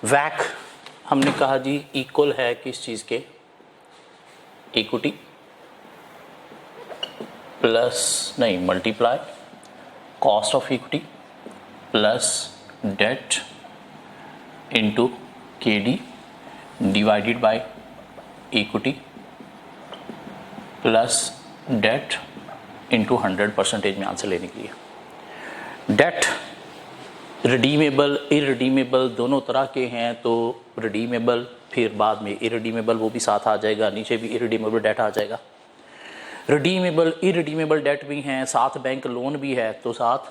वैक हमने कहा जी इक्वल है किस चीज़ के, इक्विटी प्लस नहीं multiply cost of equity plus debt into K D divided by equity plus debt into 100% में आंसर लेने के लिए। डेट रिडीमेबल इरिडीमेबल दोनों तरह के हैं, तो रिडीमेबल फिर बाद में इरिडीमेबल वो भी साथ आ जाएगा, नीचे भी इरिडीमेबल डेट आ जाएगा। रिडीमेबल इरिडीमेबल डेट भी हैं, साथ बैंक लोन भी है तो साथ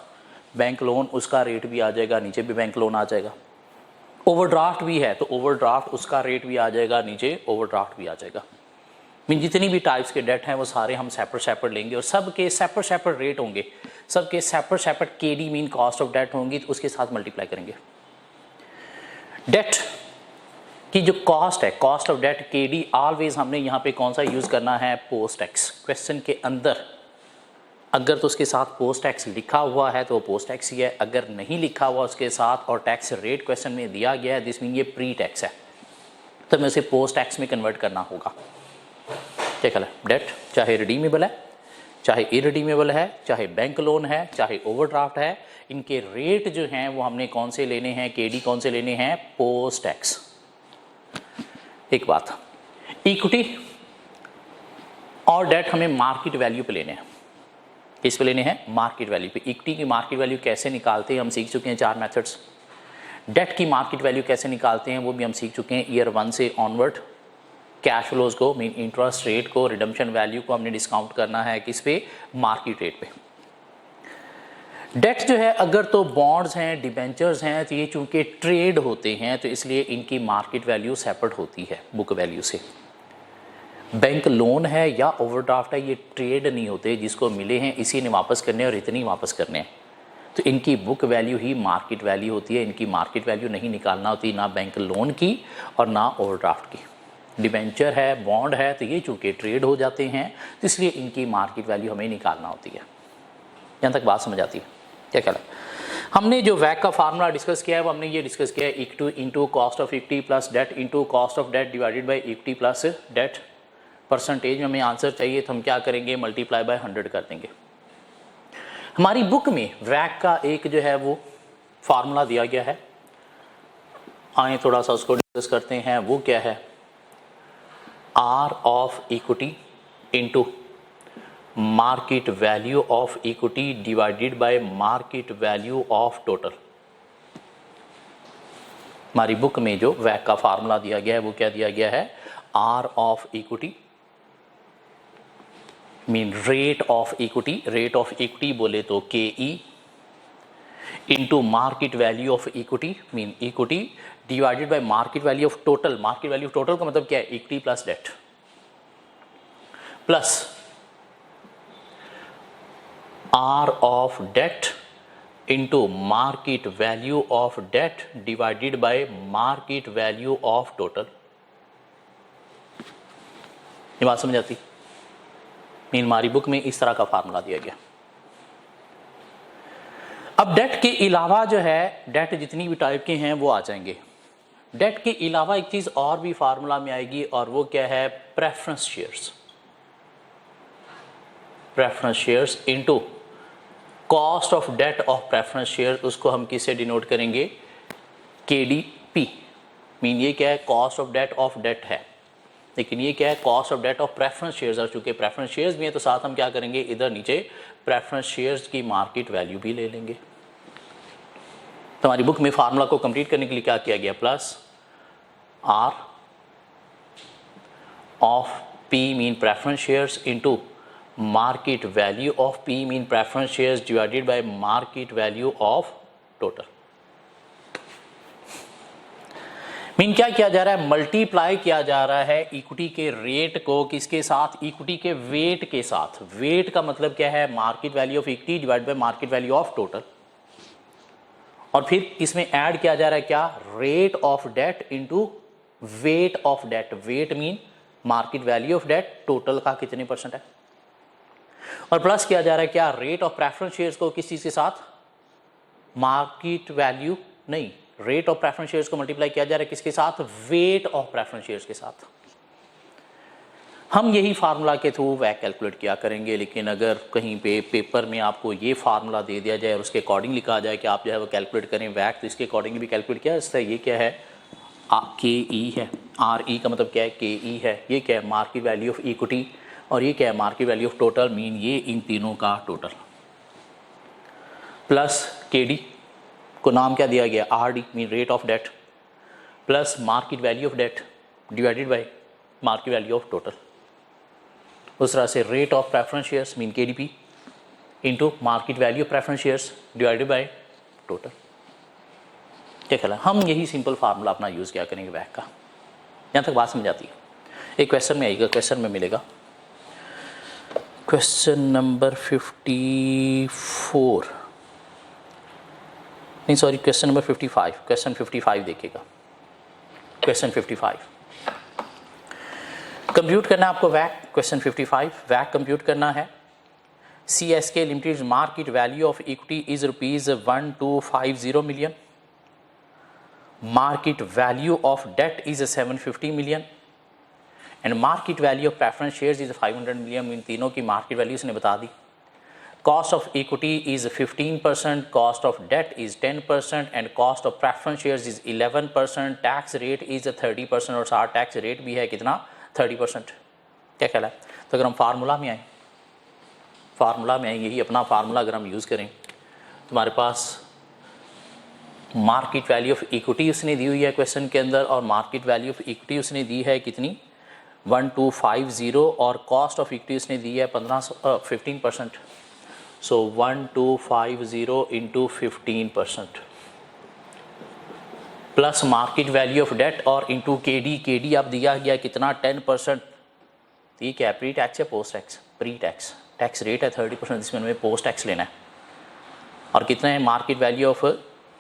बैंक लोन उसका रेट भी आ जाएगा, नीचे भी बैंक लोन आ जाएगा। ओवरड्राफ्ट भी है तो ओवरड्राफ्ट उसका रेट भी आ जाएगा, नीचे ओवरड्राफ्ट भी आ जाएगा। मीन जितनी भी टाइप्स के डेट हैं वो सारे हम सेपरेट लेंगे और सब के सेपरेट रेट होंगे, सब के सेपरेट के D mean cost of debt होंगी, तो उसके साथ मल्टीप्लाई करेंगे। डेट की जो कॉस्ट है, कॉस्ट ऑफ डेट के डी, ऑलवेज हमने यहाँ पे कौन सा यूज़ करना है, पोस्ट टैक्स। क्वेश्चन के अंदर अगर तो उसके साथ पोस्ट टैक्स लिखा हुआ है तो वो पोस्ट टैक्स ही है, अगर नहीं लिखा हुआ उसके साथ और टैक्स रेट क्वेश्चन में दिया गया है दिस मीन ये प्री टैक्स है, तो हमें उसे पोस्ट टैक्स में कन्वर्ट करना होगा। क्या ख्याल है? डेट चाहे रिडीमेबल है, चाहे इरिडीमेबल है, चाहे बैंक लोन है, चाहे ओवरड्राफ्ट है, इनके रेट जो हैं वो हमने कौन से लेने हैं, केडी कौन से लेने हैं, पोस्ट टैक्स। एक बात, इक्विटी और डेट हमें मार्केट वैल्यू पे लेने हैं। किस पे लेने हैं? मार्केट वैल्यू पे। इक्विटी की मार्केट वैल्यू कैसे निकालते हैं हम सीख चुके हैं, 4 मेथड्स। डेट की मार्केट वैल्यू कैसे निकालते हैं वो भी हम सीख चुके हैं ईयर 1 से ऑनवर्ड। कैश फ्लोज को मीन इंटरेस्ट रेट को, रिडम्पशन वैल्यू को हमने डिस्काउंट करना है किस पे, मार्केट रेट पे। डेट जो है अगर तो बॉन्ड्स हैं, डिबेंचर्स हैं, तो ये चूंकि ट्रेड होते हैं तो इसलिए इनकी मार्केट वैल्यू सेपरेट होती है बुक वैल्यू से। बैंक लोन है या ओवरड्राफ्ट है ये ट्रेड नहीं होते, जिसको मिले हैं इसी ने वापस करने और इतनी वापस करने हैं, तो इनकी बुक वैल्यू ही मार्केट वैल्यू होती है। इनकी मार्केट वैल्यू नहीं निकालना होती ना बैंक लोन की और ना ओवरड्राफ्ट की। डिबेंचर है, बॉन्ड है, तो ये चूंकि ट्रेड हो जाते हैं तो इसलिए इनकी मार्केट वैल्यू हमें निकालना होती है। यहाँ तक बात समझ आती है? क्या कहना है? हमने जो वैक का फार्मूला डिस्कस किया है वो हमने ये डिस्कस किया है equity into cost of equity plus debt into cost of debt divided by equity plus debt. Percentage में हमें आंसर चाहिए तो हम क्या करेंगे, मल्टीप्लाई बाय 100 कर देंगे। हमारी बुक में वैक का एक जो है वो फार्मूला दिया गया है, आए थोड़ा सा उसको डिस्कस करते हैं। वो क्या है, R of equity into market value of equity divided by market value of total. हमारी बुक में जो वैक का फार्मूला दिया गया है वो क्या दिया गया है, R of equity mean rate of equity, rate of equity बोले तो K E into market value of equity mean equity divided by market value of total. Market value of total का मतलब क्या है, equity plus debt plus R of debt into market value of debt divided by market value of total. ये बात समझ आती? Mean हमारी book में इस तरह का फार्मूला दिया गया। अब डेट के अलावा जो है, डेट जितनी भी टाइप के हैं वो आ जाएंगे। डेट के अलावा एक चीज और भी फार्मूला में आएगी और वो क्या है, preference shares. Preference shares into cost of debt of preference share, उसको हम किससे डिनोट करेंगे, केडीपी। मीन ये क्या है, कॉस्ट ऑफ डेट है, लेकिन ये क्या है, cost of debt of preference shares. और चूंकि प्रेफरेंस शेयर्स भी है तो साथ हम क्या करेंगे, इधर नीचे प्रेफरेंस शेयर्स की मार्केट वैल्यू भी ले लेंगे। तो हमारी बुक में फार्मूला को कंप्लीट करने के लिए क्या किया गया, plus R of P mean preference shares into market value of P mean preference shares divided by market value of total. Mean क्या किया जा रहा है, मल्टीप्लाई किया जा रहा है इक्विटी के रेट को किसके साथ, इक्विटी के वेट के साथ। वेट का मतलब क्या है, market value of equity divide by market value of total. और फिर इसमें ऐड किया जा रहा है क्या, rate of debt into weight of debt. Weight mean market value of debt, total का कितने परसेंट है। और प्लस किया जा रहा है क्या, रेट ऑफ प्रेफरेंस शेयर्स को किस चीज के साथ, मार्केट वैल्यू नहीं, रेट ऑफ प्रेफरेंस शेयर्स को मल्टीप्लाई किया जा रहा है किसके साथ, वेट ऑफ प्रेफरेंस शेयर्स के साथ। हम यही फार्मूला के थ्रू वैक कैलकुलेट किया करेंगे, लेकिन अगर कहीं पे पेपर में आपको ये फार्मूला दे दिया जाए और उसके अकॉर्डिंग लिखा जाए कि आप जो है वो कैलकुलेट करें वैक, तो इसके अकॉर्डिंग भी कैलकुलेट किया। इसका ये क्या है, के ई है, आर ई का मतलब क्या है, के ई है। ये क्या है, मार्केट वैल्यू ऑफ इक्विटी, और ये क्या है, market value of total, mean ये इन तीनों का टोटल, प्लस के डी को नाम क्या दिया गया, R D, mean rate of debt, plus market value of debt divided by market value of total. उस तरह से rate of preference shares mean K D P into market value of preference shares divided by total. क्या ख्याल है, हम यही simple formula अपना use किया करेंगे वैक का। यहाँ तक बात समझ आती है। एक क्वेश्चन में आएगा, क्वेश्चन में मिलेगा, क्वेश्चन नंबर 54, नहीं सॉरी क्वेश्चन नंबर 55, क्वेश्चन 55 देखिएगा। क्वेश्चन 55 कंप्यूट करना है आपको वैक। क्वेश्चन 55 वैक कंप्यूट करना है। CSK limited market value of equity is ₹1250 million, market value of debt is 750 million and market value of preference shares is 500 million. इन तीनों की मार्केट वैल्यू इसने बता दी। Cost of equity is 15%, cost of debt is 10% and cost of preference shares is 11%। Tax rate is 30% और साथ tax rate भी है कितना, 30%। क्या ख्याल है, तो अगर हम फार्मूला में आए, यही अपना फार्मूला अगर हम यूज़ करें, तुम्हारे पास मार्केट वैल्यू ऑफ इक्विटी उसने दी हुई है क्वेश्चन के अंदर, और मार्केट वैल्यू ऑफ इक्विटी उसने दी है कितनी, 1250, और कॉस्ट ऑफ इक्विटी उसने दी है 15% so 1250 into 15% plus market value of debt और इंटू के डी अब दिया गया कितना, 10%। ठीक है, प्री टैक्स या post tax, pre tax, tax rate है 30%, इसमें हमें पोस्ट टैक्स लेना है। और कितना है मार्केट वैल्यू ऑफ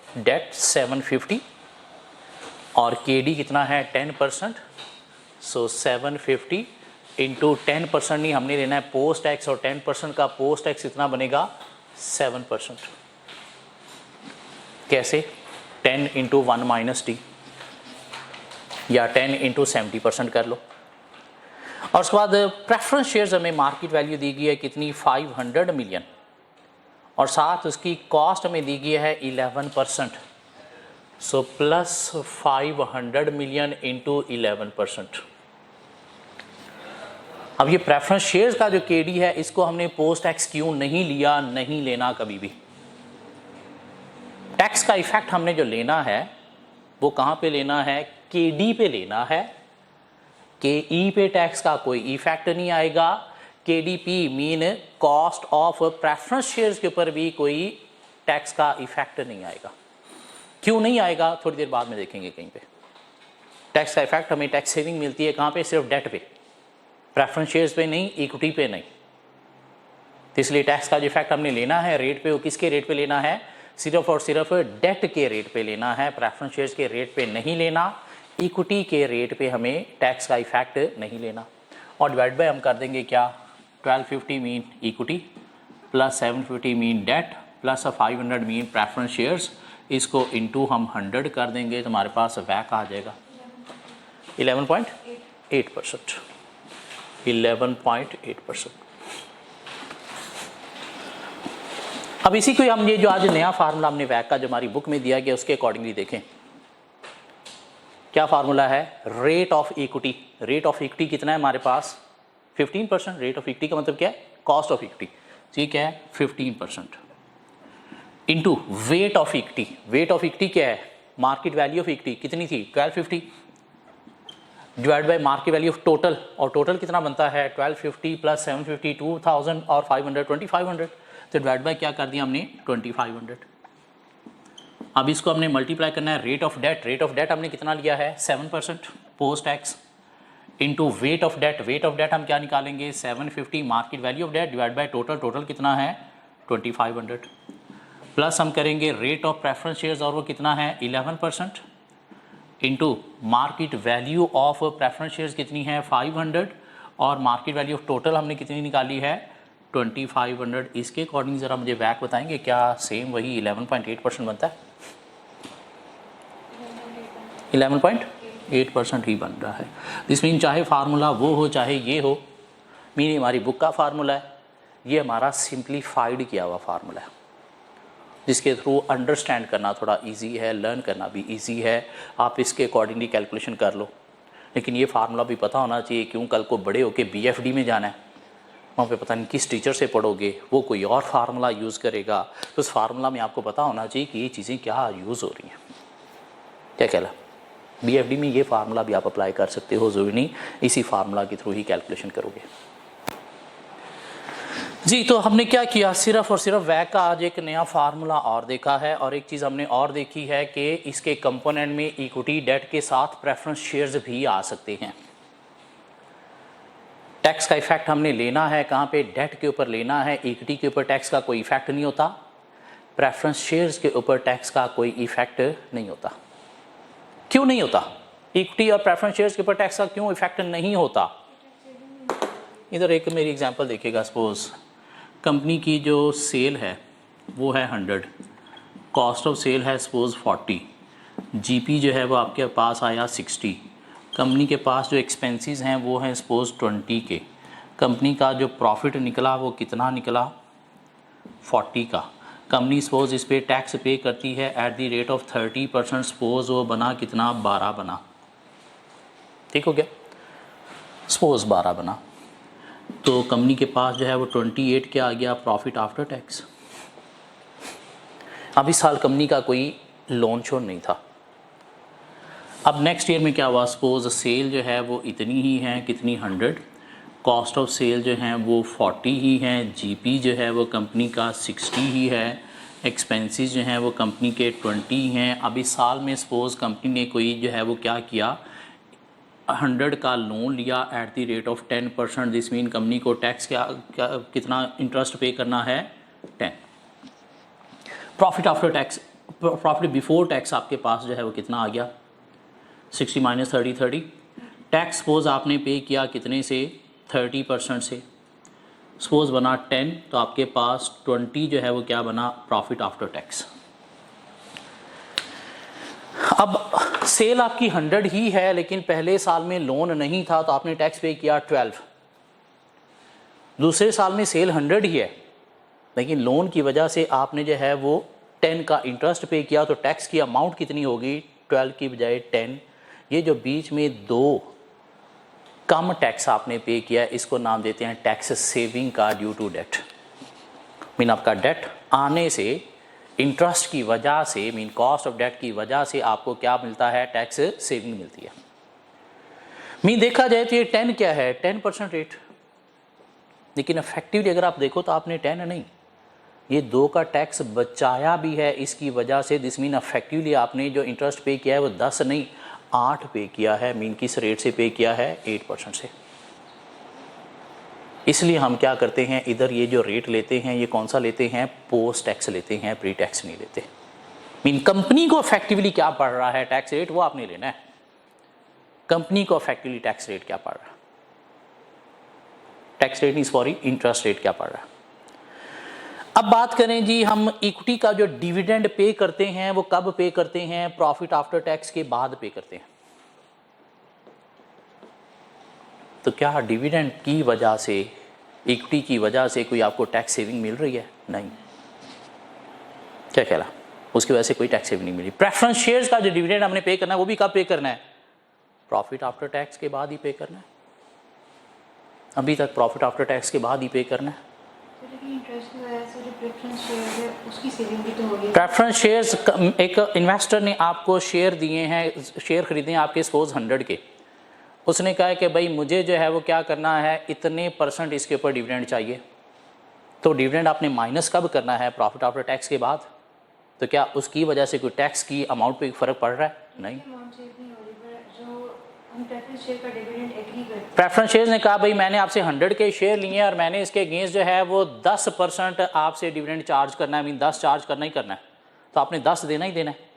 डेट 750 और के डी कितना है 10%, सो 750 इंटू 10% नहीं हमने लेना है पोस्ट टैक्स, और 10% का पोस्ट टैक्स कितना बनेगा 7%। कैसे, 10 इंटू 1 माइनस टी, या 10 इंटू 70% कर लो। और उसके बाद प्रेफरेंस शेयर्स हमें मार्केट वैल्यू दी गई है कितनी, 500 मिलियन, और साथ उसकी कॉस्ट हमें दी गई है 11%, सो प्लस 500 मिलियन इंटू 11%। अब ये प्रेफरेंस शेयर्स का जो केडी है इसको हमने पोस्ट टैक्स क्यों नहीं लिया, नहीं लेना कभी भी। टैक्स का इफेक्ट हमने जो लेना है वो कहाँ पे लेना है, केडी पे लेना है। के ई पे टैक्स का कोई इफेक्ट नहीं आएगा। KDP mean cost of preference shares के ऊपर भी कोई टैक्स का इफेक्ट नहीं आएगा। क्यों नहीं आएगा, थोड़ी देर बाद में देखेंगे। कहीं पे टैक्स का इफेक्ट हमें टैक्स सेविंग मिलती है कहाँ पे, सिर्फ डेट पे, प्रेफरेंस शेयर्स पे नहीं, इक्विटी पे नहीं। तो इसलिए टैक्स का जो इफेक्ट हमने लेना है रेट पे, वो किसके रेट पे लेना है, सिर्फ और सिर्फ डेट के रेट पे लेना है, प्रेफरेंस शेयर्स के रेट पे नहीं लेना, इक्विटी के रेट पे हमें टैक्स का इफेक्ट नहीं लेना। और डिवाइड बाय हम कर देंगे क्या, 1250 mean equity plus 750 mean debt plus 500 mean preference shares, इसको इंटू हम 100 कर देंगे तो हमारे पास वैक आ जाएगा 11.8%। 11.8%। अब इसी को हम ये जो आज नया फार्मूला हमने वैक का जो हमारी बुक में दिया गया उसके अकॉर्डिंगली देखें क्या फार्मूला है, rate of equity. Rate of equity कितना है हमारे पास 15%। रेट ऑफ इक्विटी का मतलब क्या है, कॉस्ट ऑफ इक्विटी, ठीक है 15%, into weight of equity. Weight of equity क्या है, मार्केट वैल्यू ऑफ इक्विटी कितनी थी 1250 divide by market value of total, और टोटल कितना बनता है 1250 प्लस 750 2000 और 500 2500, तो डिवाइड बाय क्या कर दिया हमने 2500। अब इसको हमने मल्टीप्लाई करना है rate of debt. Rate of debt हमने कितना लिया है 7% post tax, into weight of debt. Weight of debt हम क्या निकालेंगे 750 market value of debt divide by total. Total कितना है 2500, प्लस हम करेंगे रेट ऑफ प्रेफरेंस शेयर्स और वो कितना है 11%, into market value of preference shares कितनी है 500, और मार्केट वैल्यू ऑफ टोटल हमने कितनी निकाली है 2500। इसके अकॉर्डिंग ज़रा मुझे वैक बताएंगे क्या सेम वही 11.8% बनता है। 11.8% ही बन रहा है। दिस मीन चाहे फार्मूला वो हो चाहे ये हो, मीन हमारी बुक का फार्मूला है, ये हमारा सिंप्लीफाइड किया हुआ फार्मूला है, जिसके थ्रू अंडरस्टैंड करना थोड़ा इजी है, लर्न करना भी इजी है। आप इसके अकॉर्डिंगली कैलकुलेशन कर लो, लेकिन ये फार्मूला भी पता होना चाहिए, क्यों कल को बड़े होके BFD में जाना है, वहाँ पे पता नहीं किस टीचर से पढ़ोगे, वो कोई और फार्मूला यूज़ करेगा, तो उस फार्मूला में आपको पता होना चाहिए कि ये चीज़ें क्या यूज़ हो रही हैं। क्या कहला BFD में ये फार्मूला भी आप अप्लाई कर सकते हो, ज़रूरी नहीं इसी फार्मूला के थ्रू ही कैलकुलेशन करोगे जी। तो हमने क्या किया, सिर्फ और सिर्फ वैक का आज एक नया फार्मूला और देखा है, और एक चीज़ हमने और देखी है कि इसके कंपोनेंट में इक्विटी डेट के साथ प्रेफरेंस शेयर्स भी आ सकते हैं। टैक्स का इफेक्ट हमने लेना है कहाँ पे, डेट के ऊपर लेना है, इक्विटी के ऊपर टैक्स का कोई इफेक्ट नहीं होता, प्रेफरेंस शेयर्स के ऊपर टैक्स का कोई इफेक्ट नहीं होता। क्यों नहीं होता? इक्विटी और प्रेफरेंस शेयर्स के ऊपर टैक्स का क्यों इफेक्ट नहीं होता? इधर एक मेरी एग्जांपल देखिएगा, सपोज कंपनी की जो सेल है वो है 100, कॉस्ट ऑफ सेल है सपोज 40, जीपी जो है वो आपके पास आया 60, कंपनी के पास जो एक्सपेंसेस हैं वो हैं सपोज 20 के, कंपनी का जो प्रॉफिट निकला वो कितना निकला 40 का, कंपनी सपोज इस पर टैक्स पे करती है at the rate of 30%, suppose वो बना कितना 12 बना, ठीक हो गया, सपोज 12 बना, तो कंपनी के पास जो है वो 28 क्या आ गया प्रॉफिट आफ्टर टैक्स। अब इस साल कंपनी का कोई लॉन्च और नहीं था। अब नेक्स्ट ईयर में क्या हुआ, सपोज सेल जो है वो इतनी ही है, कितनी 100, कॉस्ट ऑफ सेल जो है वो 40 ही है, जीपी जो है वो कंपनी का 60 ही है, एक्सपेंसेस जो हैं वो कंपनी के 20 हैं। अब इस साल में सपोज कंपनी ने कोई जो है वो क्या किया, 100 का लोन लिया at the rate of 10%, this mean company को टैक्स कितना इंटरेस्ट पे करना है 10। Profit after tax, profit before tax आपके पास जो है वो कितना आ गया 60 माइनस 30, टैक्स सपोज आपने पे किया कितने से 30% से, सपोज बना 10, तो आपके पास 20 जो है वो क्या बना प्रॉफिट आफ्टर टैक्स। अब सेल आपकी 100 ही है, लेकिन पहले साल में लोन नहीं था तो आपने टैक्स पे किया 12, दूसरे साल में सेल 100 ही है, लेकिन लोन की वजह से आपने जो है वो 10 का इंटरेस्ट पे किया, तो टैक्स की अमाउंट कितनी होगी 12 की बजाय 10। ये जो बीच में दो कम टैक्स आपने पे किया, इसको नाम देते हैं टैक्स सेविंग का ड्यू टू डेट। मीन आपका डेट आने से, इंटरेस्ट की वजह से, मीन कॉस्ट ऑफ डेट की वजह से आपको क्या मिलता है, टैक्स सेविंग मिलती है। मीन देखा जाए तो ये 10 क्या है 10% रेट, लेकिन इफेक्टिवली अगर आप देखो तो आपने 10 नहीं, ये 2 का टैक्स बचाया भी है इसकी वजह से। दिस मीन इफेक्टिवली आपने जो इंटरेस्ट पे किया है वो 10 नहीं 8 पे किया है। मीन किस रेट से पे किया है 8% से। इसलिए हम क्या करते हैं, इधर ये जो रेट लेते हैं ये कौन सा लेते हैं, पोस्ट टैक्स लेते हैं, प्री टैक्स नहीं लेते। मीन कंपनी को इफेक्टिवली क्या पड़ रहा है टैक्स रेट वो आपने लेना है, कंपनी को इफेक्टिवली टैक्स रेट क्या पड़ रहा है, टैक्स रेट नहीं सॉरी इंटरेस्ट रेट क्या पड़ रहा है। अब बात करें जी, हम इक्विटी का जो डिविडेंड पे करते हैं वो कब पे करते हैं, प्रॉफिट आफ्टर टैक्स के बाद पे करते हैं। तो क्या डिविडेंड की वजह से, इक्विटी की वजह से कोई आपको टैक्स सेविंग मिल रही है? नहीं। क्या कहला, उसकी वजह से कोई टैक्स सेविंग नहीं मिली। प्रेफरेंस शेयर्स का जो डिविडेंड हमने पे करना है वो भी कब पे करना है, प्रॉफिट आफ्टर टैक्स के बाद ही पे करना है। अभी तक प्रॉफिट आफ्टर टैक्स के बाद ही पे करना है। प्रेफरेंस शेयर्स, एक इन्वेस्टर ने आपको शेयर दिए हैं, शेयर खरीदे हैं आपके सपोज 100 के, उसने कहा है कि भाई मुझे जो है वो क्या करना है, इतने % इसके ऊपर डिविडेंड चाहिए। तो डिविडेंड आपने माइनस कब करना है, प्रॉफिट आफ्टर टैक्स के बाद। तो क्या उसकी वजह से कोई टैक्स की अमाउंट पे फ़र्क पड़ रहा है? नहीं। प्रेफरेंस शेयर्स ने कहा भाई मैंने आपसे 100 के शेयर लिए और मैंने इसके अगेंस्ट जो है वो 10% आपसे डिविडेंड चार्ज करना है, मीन 10 चार्ज करना ही करना है, तो आपने 10 देना ही देना है।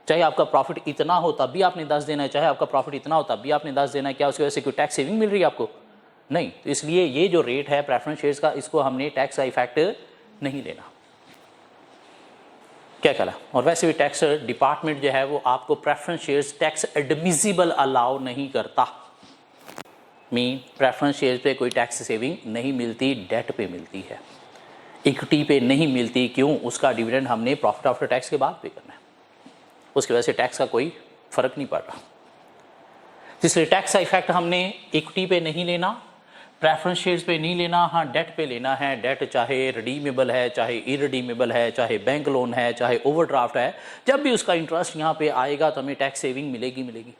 चाहे आपका प्रॉफिट इतना हो तब भी आपने 10 देना है, चाहे आपका प्रॉफिट इतना हो तब भी आपने 10 देना है। क्या उसकी वजह से कोई टैक्स सेविंग मिल रही है आपको? नहीं। तो इसलिए ये जो रेट है प्रेफरेंस शेयर्स का, इसको हमने टैक्स का इफेक्ट नहीं लेना। क्या कहला। और वैसे भी टैक्स डिपार्टमेंट जो है वो आपको preference shares tax admissible allow नहीं करता। मीन प्रेफरेंस शेयर्स पे कोई टैक्स सेविंग नहीं मिलती, डेट पे मिलती है, इक्विटी पे नहीं मिलती। क्यों? उसका डिविडेंड हमने प्रॉफिट आफ्टर टैक्स के बाद पे करना है, उसकी वजह से टैक्स का कोई फर्क नहीं पड़ रहा। इसलिए टैक्स का इफेक्ट हमने इक्विटी पे नहीं लेना, प्रेफरेंस शेयर्स पे नहीं लेना, हाँ डेट पे लेना है। डेट चाहे रिडीमेबल है, चाहे इरिडीमेबल है, चाहे बैंक लोन है, चाहे ओवरड्राफ्ट है, जब भी उसका इंटरेस्ट यहाँ पे आएगा तो हमें टैक्स सेविंग मिलेगी मिलेगी।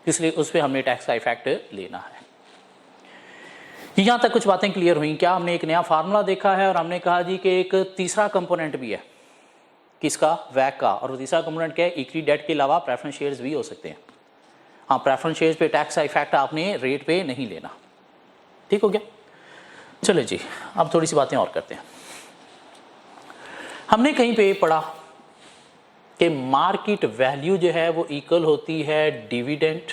इसलिए उस पर हमने टैक्स का इफेक्ट लेना है। यहाँ तक कुछ बातें क्लियर हुई क्या? हमने एक नया फार्मूला देखा है और हमने कहा जी कि एक तीसरा कंपोनेंट भी है, किसका? वैक का। और वो तीसरा कंपोनेंट क्या है? इक्विटी डेट के अलावा प्रेफरेंस शेयर्स भी हो सकते हैं। हाँ, प्रेफरेंस शेयर्स पे टैक्स का इफेक्ट आपने रेट पे नहीं लेना। ठीक हो गया? चले जी, अब थोड़ी सी बातें और करते हैं। हमने कहीं पे पढ़ा कि मार्केट वैल्यू जो है वो इक्वल होती है डिविडेंड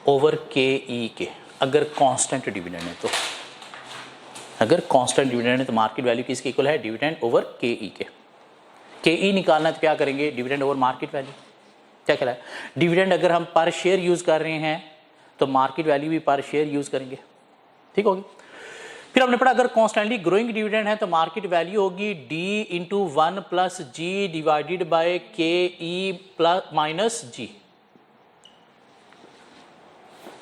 ओवर के ई के, अगर कांस्टेंट डिविडेंड है तो। अगर कांस्टेंट डिविडेंड है तो मार्केट वैल्यू किसके इक्वल है? डिविडेंड ओवर के ई के। के ई निकालना है तो क्या करेंगे? Dividend over market value. क्या कहला है? डिविडेंड अगर हम पर शेयर यूज कर रहे हैं तो मार्केट वैल्यू भी पर शेयर यूज करेंगे। ठीक होगी? फिर हमने पढ़ा अगर कॉन्स्टेंटली ग्रोइंग डिविडेंड है तो मार्केट वैल्यू होगी D into 1 plus G divided by K E plus minus जी,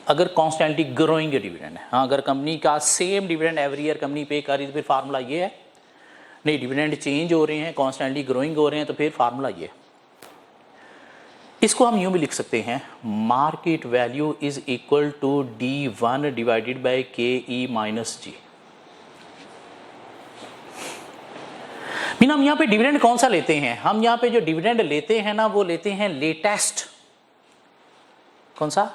अगर कॉन्स्टेंटली ग्रोइंग डिविडेंड है। हाँ, अगर कंपनी का same dividend every year company पे कर रही है तो फिर फार्मूला ये है। नहीं, डिविडेंड चेंज हो रहे हैं, कॉन्स्टेंटली ग्रोइंग हो रहे हैं तो फिर फार्मूला ये है। इसको हम यूं भी लिख सकते हैं, market value is equal to D1 divided by K E minus ji. Mean हम यहाँ पे डिविडेंड कौन सा लेते हैं? हम यहाँ पे जो डिविडेंड लेते हैं ना वो लेते हैं लेटेस्ट। कौन सा?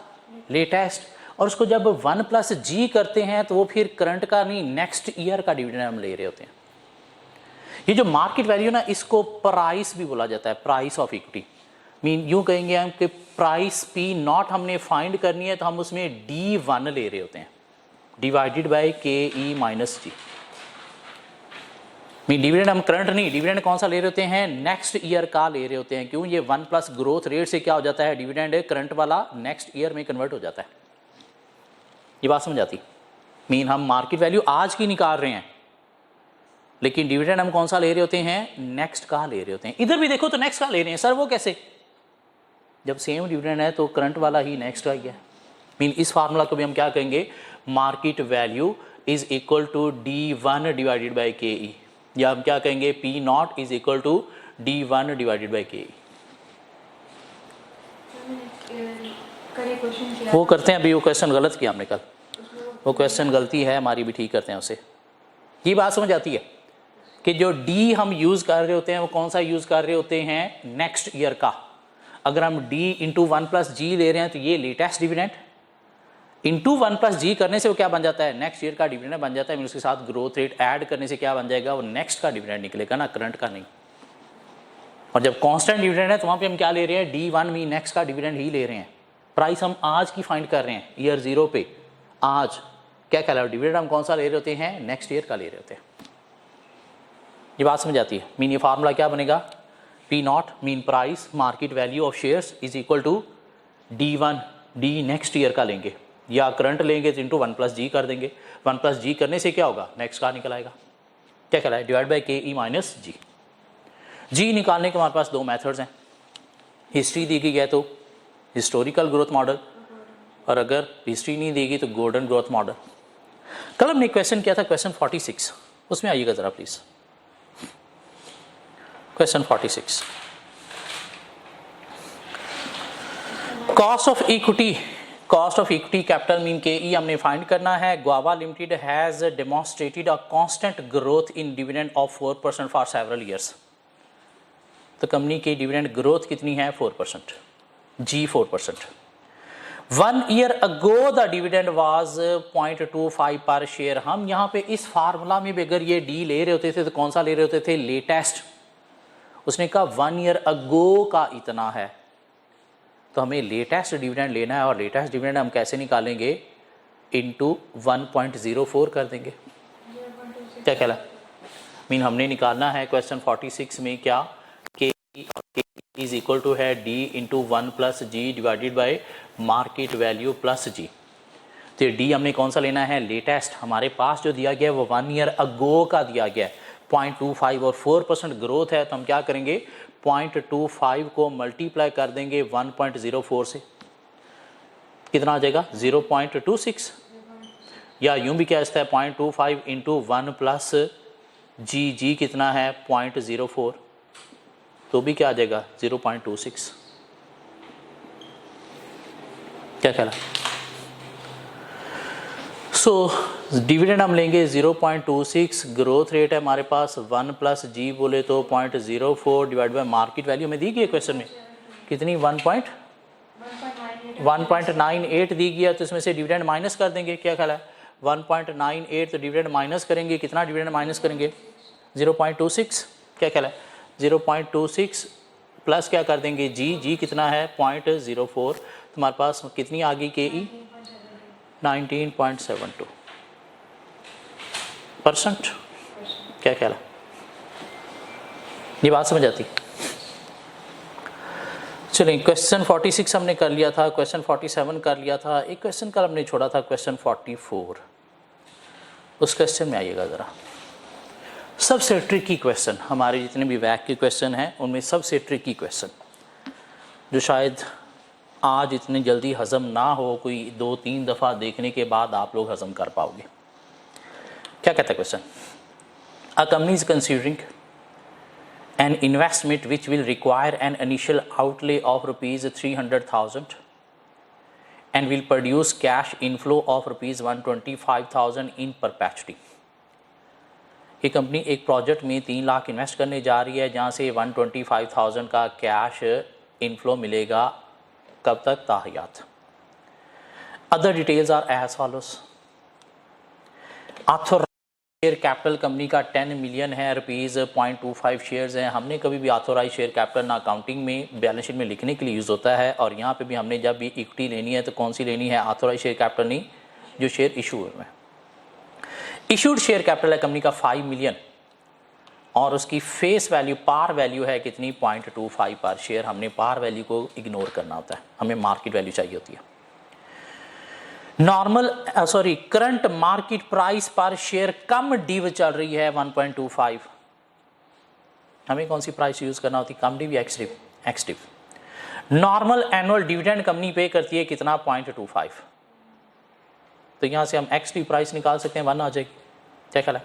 लेटेस्ट। और उसको जब 1 प्लस जी करते हैं तो वो फिर करंट का नहीं, नेक्स्ट ईयर का डिविडेंड हम ले रहे होते हैं। ये जो मार्केट वैल्यू ना, इसको प्राइस भी बोला जाता है, प्राइस ऑफ इक्विटी। मीन यूं कहेंगे हम कि प्राइस पी नॉट हमने फाइंड करनी है तो हम उसमें D1 ले रहे होते हैं divided by K E minus ji. Mean dividend हम करंट नहीं, डिविडेंड कौन सा ले रहे होते हैं? नेक्स्ट ईयर का ले रहे होते हैं। क्यों? ये 1 प्लस ग्रोथ रेट से क्या हो जाता है? डिविडेंड करंट वाला नेक्स्ट ईयर में कन्वर्ट हो जाता है। ये बात समझ आती? मीन हम मार्केट वैल्यू आज की निकाल रहे हैं लेकिन डिविडेंड हम कौन सा ले रहे होते हैं? नेक्स्ट का ले रहे होते हैं। इधर भी देखो तो नेक्स्ट का ले रहे हैं। सर वो कैसे? जब सेम डिविडेंड है तो करंट वाला ही नेक्स्ट का ही है। मीन इस फार्मूला को भी हम क्या कहेंगे? Market value is equal to D1 divided by K E, या हम क्या कहेंगे? P not is equal to D1 divided by K E. वो करते हैं अभी, वो क्वेश्चन गलत किया हमने कल, वो क्वेश्चन गलती है हमारी भी, ठीक करते हैं उसे। ये बात समझ आती है कि जो D हम यूज कर रहे होते हैं वो कौन सा यूज कर रहे होते हैं? नेक्स्ट ईयर का। अगर हम D इंटू 1 प्लस जी ले रहे हैं तो ये लेटेस्ट डिविडेंड इंटू 1 प्लस जी करने से वो क्या बन जाता है? नेक्स्ट ईयर का डिविडेंड बन जाता है। उसके साथ ग्रोथ रेट ऐड करने से क्या बन जाएगा? वो नेक्स्ट का डिविडेंड निकलेगा ना, करंट का नहीं। और जब कांस्टेंट डिविडेंड है तो वहां पे हम क्या ले रहे हैं? D1 में नेक्स्ट का डिविडेंड ही ले रहे हैं। प्राइस हम आज की फाइंड कर रहे हैं, ईयर 0 पे आज। क्या कहलाओ? डिविडेंड हम कौन सा ले रहे होते हैं? नेक्स्ट ईयर का ले रहे होते हैं। ये बात समझ आती है? मीन ये फार्मूला क्या बनेगा? P not mean price market value of shares is equal to D1, D next year का लेंगे या करंट लेंगे तो इंटू 1 प्लस जी कर देंगे। 1 प्लस जी करने से क्या होगा? नेक्स्ट का निकल आएगा। क्या कहला है? Divide by K E minus जी। जी निकालने के हमारे पास दो मेथड्स हैं। हिस्ट्री दी गई है तो हिस्टोरिकल ग्रोथ मॉडल, और अगर हिस्ट्री नहीं देगी तो गोल्डन ग्रोथ मॉडल। कल हमने क्वेश्चन किया था, क्वेश्चन 46, उसमें आइएगा जरा please. Question 46, cost of equity capital mean के ई हमने फाइंड करना है। Guava limited has demonstrated a constant growth in dividend of 4% for several years. तो कंपनी की डिविडेंड ग्रोथ कितनी है? 4%, जी 4%। 1 year ago the dividend was 0.25 पर शेयर। हम यहाँ पे इस फार्मूला में भी अगर ये डी ले रहे होते थे तो कौन सा ले रहे होते थे? लेटेस्ट। उसने कहा 1 ईयर अगो का इतना है, तो हमें लेटेस्ट डिविडेंड लेना है। और लेटेस्ट डिविडेंड हम कैसे निकालेंगे? इंटू 1.04 कर देंगे। क्या कहला? मीन हमने निकालना है क्वेश्चन 46 में क्या, के इज इक्वल टू है D into 1 plus G divided by market value plus G. तो डी हमने कौन सा लेना है, लेटेस्ट। हमारे पास जो दिया गया है वो 1 ईयर अगो का दिया गया है 0.25 और 4% ग्रोथ है, तो हम क्या करेंगे 0.25 को मल्टीप्लाई कर देंगे 1.04 से, कितना आ जाएगा 0.26, या यूं भी कह सकते हैं 0.25 इंटू 1 प्लस जी, जी कितना है 0.04, तो भी क्या आ जाएगा 0.26। क्या ख्याल है? सो डिविडेंड हम लेंगे 0.26, ग्रोथ रेट है हमारे पास 1 प्लस जी बोले तो 0.04 डिवाइड बाय मार्केट वैल्यू हमें दी गई है क्वेश्चन में कितनी 1.98 दी गई है, तो इसमें से डिविडेंड माइनस कर देंगे। क्या ख्याल है 1.98, तो डिविडेंड माइनस करेंगे, कितना डिविडेंड माइनस करेंगे 0.26। क्या ख्याल है 0.26 प्लस क्या कर देंगे जी, जी कितना है 0.04, तो हमारे पास कितनी आ गई के ई 19.72%। क्या ख्याल है, ये बात समझ आती? चलिए क्वेश्चन 46 हमने कर लिया था, क्वेश्चन 47 कर लिया था, एक क्वेश्चन कल हमने छोड़ा था क्वेश्चन 44, उस क्वेश्चन में आइएगा ज़रा। सबसे ट्रिकी क्वेश्चन, हमारे जितने भी वैक के क्वेश्चन हैं उनमें सबसे ट्रिकी क्वेश्चन, जो शायद आज इतनी जल्दी हज़म ना हो, कोई 2-3 दफ़ा देखने के बाद आप लोग हज़म कर पाओगे। क्या कहता है question, a company is considering an investment which will require an initial outlay of rupees 300,000 and will produce cash inflow of rupees 125,000 in perpetuity। ये कंपनी एक प्रोजेक्ट में 3 लाख इन्वेस्ट करने जा रही है जहाँ से 125,000 का कैश इनफ्लो मिलेगा, कब तक, ताहयात। Other details are as follows. Share capital company का 10 मिलियन है, रुपीज़ 0.25 शेयर्स हैं। हमने कभी भी ऑथोराइज शेयर कैपिटल ना अकाउंटिंग में बैलेंस शीट में लिखने के लिए यूज़ होता है, और यहाँ पे भी हमने जब भी इक्विटी लेनी है तो कौन सी लेनी है, ऑथोराइज शेयर कैपिटल नहीं, जो शेयर इशू में। इशूड शेयर कैपिटल है कंपनी का 5 मिलियन और उसकी फेस वैल्यू पार वैल्यू है कितनी 0.25 पर शेयर। हमने पार वैल्यू को इग्नोर करना होता है, हमें मार्केट वैल्यू चाहिए होती है। करंट मार्केट प्राइस पर शेयर कम डिव चल रही है 1.25, हमें कौन सी प्राइस यूज करना होती है, कम डिव या x div, x div. Normal annual dividend company पे करती है कितना 0.25, तो यहां से हम एक्स डिव प्राइस निकाल सकते हैं, 1 आ जाएगी। क्या ख्याल है?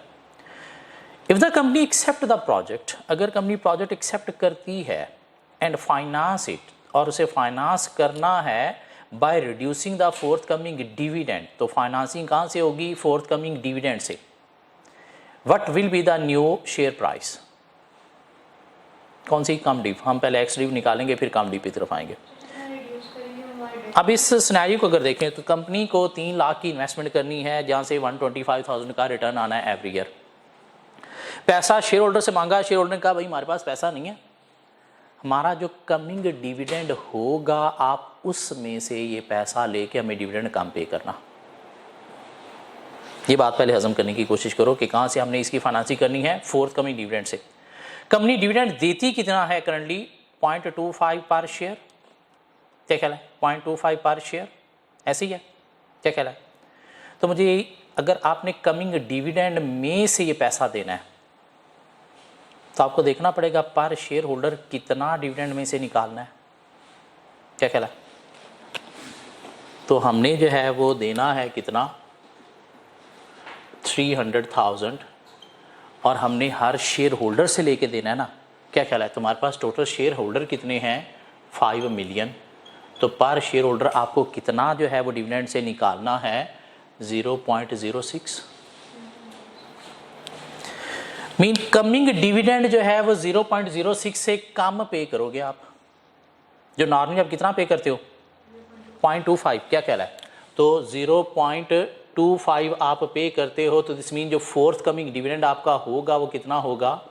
If the company accept the project, अगर कंपनी प्रोजेक्ट एक्सेप्ट करती है एंड फाइनेंस इट, और उसे फाइनेंस करना है by reducing the fourth coming dividend, तो फाइनेंसिंग कहाँ से होगी, फोर्थ कमिंग डिविडेंड से। What will be the new share price, कौन सी कम डिव, हम पहले एक्स डिव निकालेंगे फिर कम डिव की तरफ आएंगे। अब इस सिनेरियो को अगर देखें तो कंपनी को 3 लाख की इन्वेस्टमेंट करनी है जहाँ से 125,000 का रिटर्न आना है एवरी ईयर। पैसा शेयर होल्डर से मांगा, शेयर होल्डर ने कहा भाई हमारे पास पैसा नहीं है, हमारा जो कमिंग डिविडेंड होगा आप उसमें से ये पैसा लेके हमें डिविडेंड कम पे करना। ये बात पहले हजम करने की कोशिश करो कि कहाँ से हमने इसकी फाइनेंसिंग करनी है, फोर्थ कमिंग डिविडेंड से। कंपनी डिविडेंड देती कितना है करंटली 0.25 पर शेयर। क्या ख्याल है 0.25 पर शेयर, ऐसे ही है? क्या ख्याल है? तो मुझे अगर आपने कमिंग डिविडेंड में से ये पैसा देना है तो आपको देखना पड़ेगा पर शेयर होल्डर कितना डिविडेंड में से निकालना है। क्या ख्याल है? तो हमने जो है वो देना है कितना 300,000 और हमने हर शेयर होल्डर से लेके देना है ना। क्या ख्याल है? तुम्हारे पास टोटल शेयर होल्डर कितने हैं 5 मिलियन, तो पर शेयर होल्डर आपको कितना जो है वो डिविडेंड से निकालना है 0.06। मीन कमिंग डिविडेंड जो है वो 0.06 से कम पे करोगे आप, जो नॉर्मली आप कितना पे करते हो 0.25। क्या ख्याल है? तो 0.25 आप पे करते हो, तो दिस मीन जो फोर्थ कमिंग डिविडेंड आपका होगा वो कितना होगा,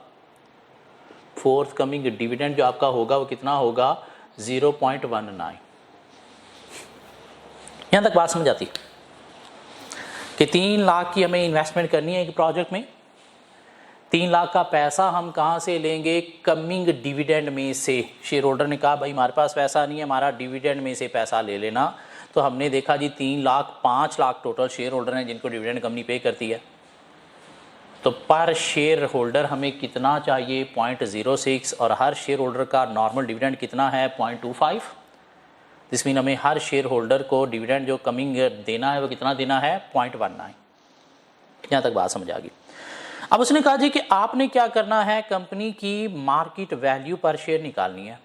फोर्थ कमिंग डिविडेंड जो आपका होगा वो कितना होगा 0.19। यहां तक बात समझ आती कि 3 लाख की हमें इन्वेस्टमेंट करनी है एक प्रोजेक्ट में, 3 लाख का पैसा हम कहाँ से लेंगे? कमिंग डिविडेंड में से। शेयर होल्डर ने कहा भाई हमारे पास पैसा नहीं है, हमारा डिविडेंड में से पैसा ले लेना। तो हमने देखा जी 3 lakh 5 lakh total share holder हैं जिनको डिविडेंड कंपनी पे करती है। तो पर शेयर होल्डर हमें कितना चाहिए? 0.06, और हर शेयर होल्डर का नॉर्मल डिविडेंड कितना है? 0.25। दिस मीन हमें हर शेयर होल्डर को डिविडेंड जो कमिंग देना है वो कितना देना है? 0.19। यहाँ तक बात समझ आ गई। अब उसने कहा जी कि आपने क्या करना है? कंपनी की मार्केट वैल्यू पर शेयर निकालनी है।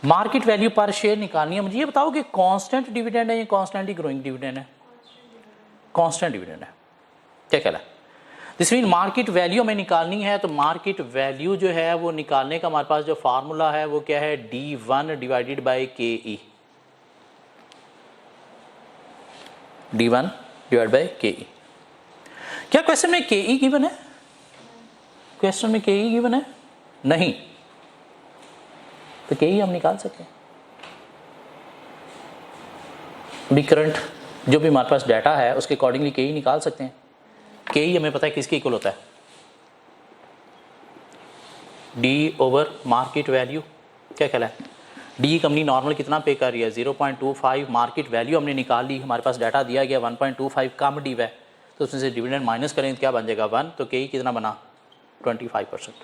मार्केट वैल्यू पर शेयर निकालनी है। मुझे ये बताओ कि कांस्टेंट डिविडेंड है या कांस्टेंटली ग्रोइंग डिविडेंड है? कांस्टेंट डिविडेंड है। क्या कहला? दिस मीन मार्केट वैल्यू हमें निकालनी है। तो मार्केट वैल्यू जो है वो निकालने का हमारे पास जो फार्मूला है वो क्या है? D1 divided by KE। D1 divide by KE। क्या क्वेश्चन में KE गिवन है? क्वेश्चन में KE गिवन है? नहीं। तो KE हम निकाल सकते हैं। अभी करंट जो भी हमारे पास डाटा है उसके अकॉर्डिंगली KE निकाल सकते हैं। KE हमें पता है किसके इक्वल होता है? D over market value. क्या कहला है? D कंपनी नॉर्मल कितना पे कर रही है? 0.25। मार्केट वैल्यू हमने निकाल ली, हमारे पास डाटा दिया गया 1.25 कम डिव है, तो उसमें से डिविडेंड माइनस करें तो क्या बन जाएगा? 1। तो KE कितना बना? 25%।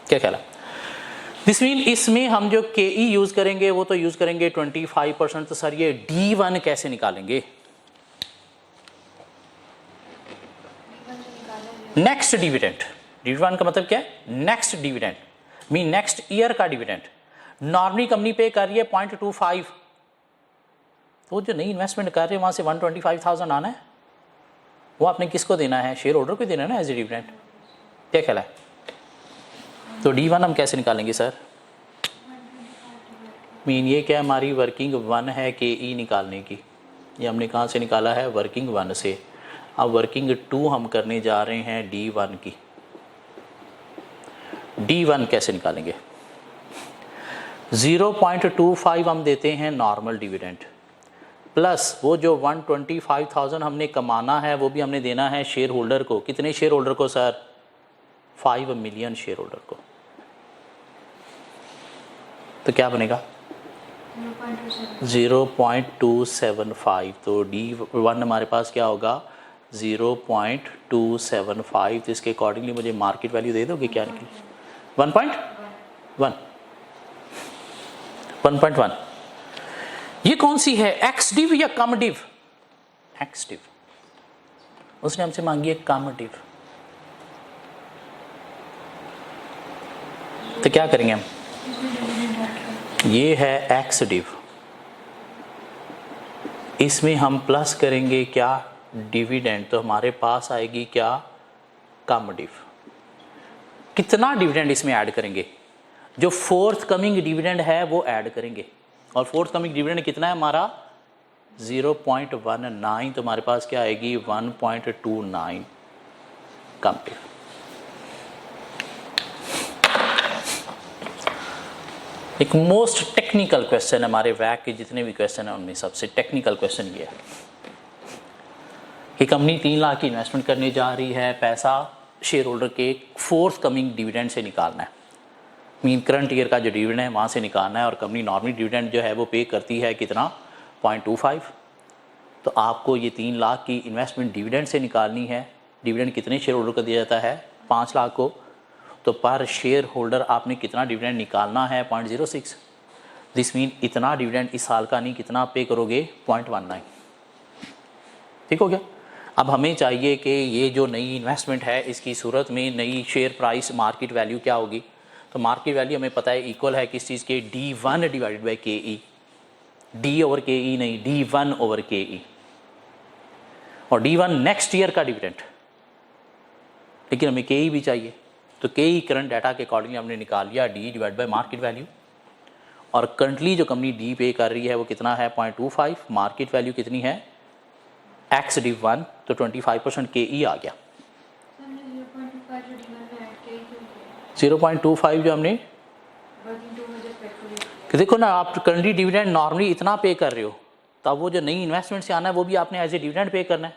क्या कहला? दिस मीन इसमें हम जो KE यूज करेंगे वो तो यूज करेंगे 25%। तो सर ये D1 कैसे निकालेंगे? Next dividend. D1 का मतलब क्या है? Next dividend mean next year का डिविडेंड। नॉर्मली कंपनी पे कर रही है 0.25, तो जो नई इन्वेस्टमेंट कर रहे हैं वहां से 125,000 आना है, वो आपने किसको देना है? शेयर होल्डर को देना है ना एज ए डिविडेंड। क्या ख्याल है? तो D1 हम कैसे निकालेंगे सर? मीन ये क्या हमारी वर्किंग 1 है KE निकालने की, ये हमने कहाँ से निकाला है? वर्किंग 1 से। अब वर्किंग 2 हम करने जा रहे हैं D1 की। D1 कैसे निकालेंगे? 0.25 हम देते हैं नॉर्मल डिविडेंड, प्लस वो जो 125,000 हमने कमाना है वो भी हमने देना है शेयर होल्डर को। कितने शेयर होल्डर को सर? 5 मिलियन शेयर होल्डर को। तो क्या बनेगा? 0.275। तो D1 हमारे पास क्या होगा? 0.275। तो इसके अकॉर्डिंगली मुझे मार्केट वैल्यू दे दोगे क्या निकली? 1.1। ये कौन सी है? एक्स डिव या कम डिव? X div. उसने हमसे मांगी है कम डिव। तो क्या करेंगे हम? ये है एक्स डिव, इसमें हम प्लस करेंगे क्या? डिविडेंड। तो हमारे पास आएगी क्या? कम डिव। कितना डिविडेंड इसमें ऐड करेंगे? जो फोर्थ कमिंग डिविडेंड है वो ऐड करेंगे, और फोर्थ कमिंग डिविडेंड कितना है हमारा? 0.19। तो हमारे पास क्या आएगी? 1.29 कम डिव। एक मोस्ट टेक्निकल क्वेश्चन है हमारे वैक के जितने भी क्वेश्चन है उनमें सबसे टेक्निकल क्वेश्चन ये है कि कंपनी 3 लाख की इन्वेस्टमेंट करने जा रही है, पैसा शेयर होल्डर के फोर्थ कमिंग डिविडेंड से निकालना है। मीन करंट ईयर का जो डिविडेंड है वहाँ से निकालना है, और कंपनी नॉर्मल डिविडेंड जो है वो पे करती है कितना? 0.25। तो आपको ये 3 लाख की इन्वेस्टमेंट डिविडेंड से निकालनी है। डिविडेंड कितने शेयर होल्डर को दिया जाता है? 5 लाख को। तो पर शेयर होल्डर आपने कितना डिविडेंड निकालना है? 0.06। दिस मीन इतना डिविडेंड इस साल का नहीं, कितना पे करोगे? 0.19। ठीक हो गया? अब हमें चाहिए कि ये जो नई इन्वेस्टमेंट है इसकी सूरत में नई शेयर प्राइस मार्केट वैल्यू क्या होगी? तो मार्केट वैल्यू हमें पता है इक्वल है किस चीज़ के? D1 divided by KE। D over KE नहीं, D1 ओवर KE। और D1 नेक्स्ट ईयर का डिविडेंड, लेकिन हमें KE भी चाहिए। तो KE करंट डाटा के अकॉर्डिंगली हमने निकाल लिया D divide by market value, और करंटली जो कंपनी D पे कर रही है वो कितना है? 0.25। मार्केट वैल्यू कितनी है? X div 1। तो 25% KE आ गया। 0.25 जो हमने देखो ना, आप करंटली डिविडेंड नॉर्मली इतना पे कर रहे हो, तो अब वो जो नई इन्वेस्टमेंट से आना है वो भी आपने एज ए डिविडेंड पे करना है।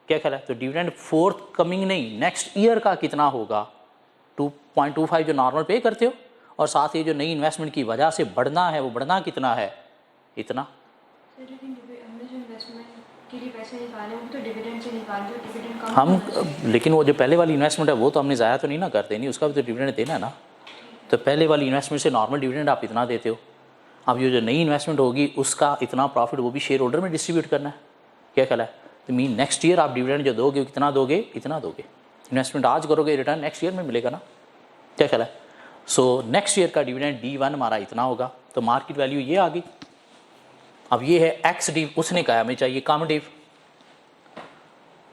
क्या ख्याल है? तो डिविडेंड फोर्थ कमिंग नहीं, नेक्स्ट ईयर का कितना होगा? 2.25 जो नॉर्मल पे करते हो, और साथ ही जो नई इन्वेस्टमेंट की वजह से बढ़ना है, वो बढ़ना कितना है? इतना। हम लेकिन वो जो पहले वाली इन्वेस्टमेंट है वो तो हमने ज़ाया तो नहीं ना करते, नहीं उसका भी तो डिविडेंड देना है ना। तो पहले वाली इन्वेस्टमेंट से नॉर्मल डिविडेंड आप इतना देते हो, अब ये जो नई इन्वेस्टमेंट होगी उसका इतना प्रॉफिट वो भी शेयर होल्डर में डिस्ट्रीब्यूट करना है। क्या ख्याल है? तो मीन नेक्स्ट ईयर आप डिविडेंड जो दोगे कितना दोगे? इतना दोगे। इन्वेस्टमेंट आज करोगे, रिटर्न नेक्स्ट ईयर में मिलेगा ना। क्या ख्याल है? सो नेक्स्ट ईयर का डिविडेंड D1 हमारा इतना होगा, तो मार्केट वैल्यू ये आ गई। अब ये है एक्स डिव, उसने कहा हमें चाहिए कम डिव,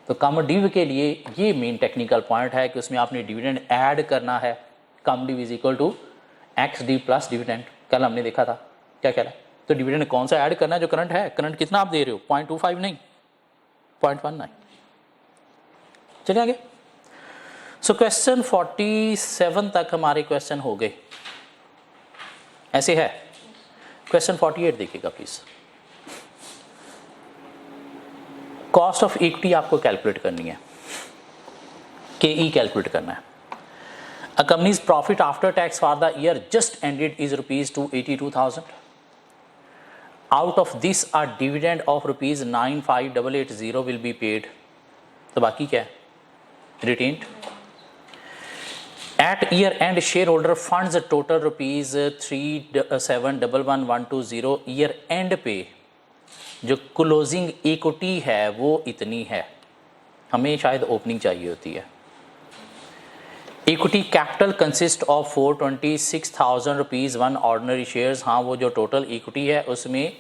तो कम डिव के लिए ये मेन टेक्निकल पॉइंट है कि उसमें आपने डिविडेंड ऐड करना है। Cum div is equal to ex div plus dividend, कल हमने देखा था। क्या कह रहा है? तो डिविडेंड कौन सा ऐड करना है? जो करंट है। करंट कितना आप दे रहे हो? 0.25 नहीं, 0.19। चलिए आगे। सो क्वेश्चन 47 तक हमारे क्वेश्चन हो गए, ऐसे है। क्वेश्चन 48 देखिएगा प्लीज। कॉस्ट ऑफ इक्विटी आपको कैलकुलेट करनी है, KE कैलकुलेट करना है। A company's profit after tax for the year just ended is ₹282,000. Out of this a dividend of ₹95880 will be paid. तो बाकी क्या है? Retained. At year end share holder funds total ₹3711120 year end पे जो closing equity है वो इतनी है। हमें शायद ओपनिंग चाहिए होती है। Equity capital consist of ₹426,000 one ordinary shares. हाँ, वो जो टोटल इक्विटी है उसमें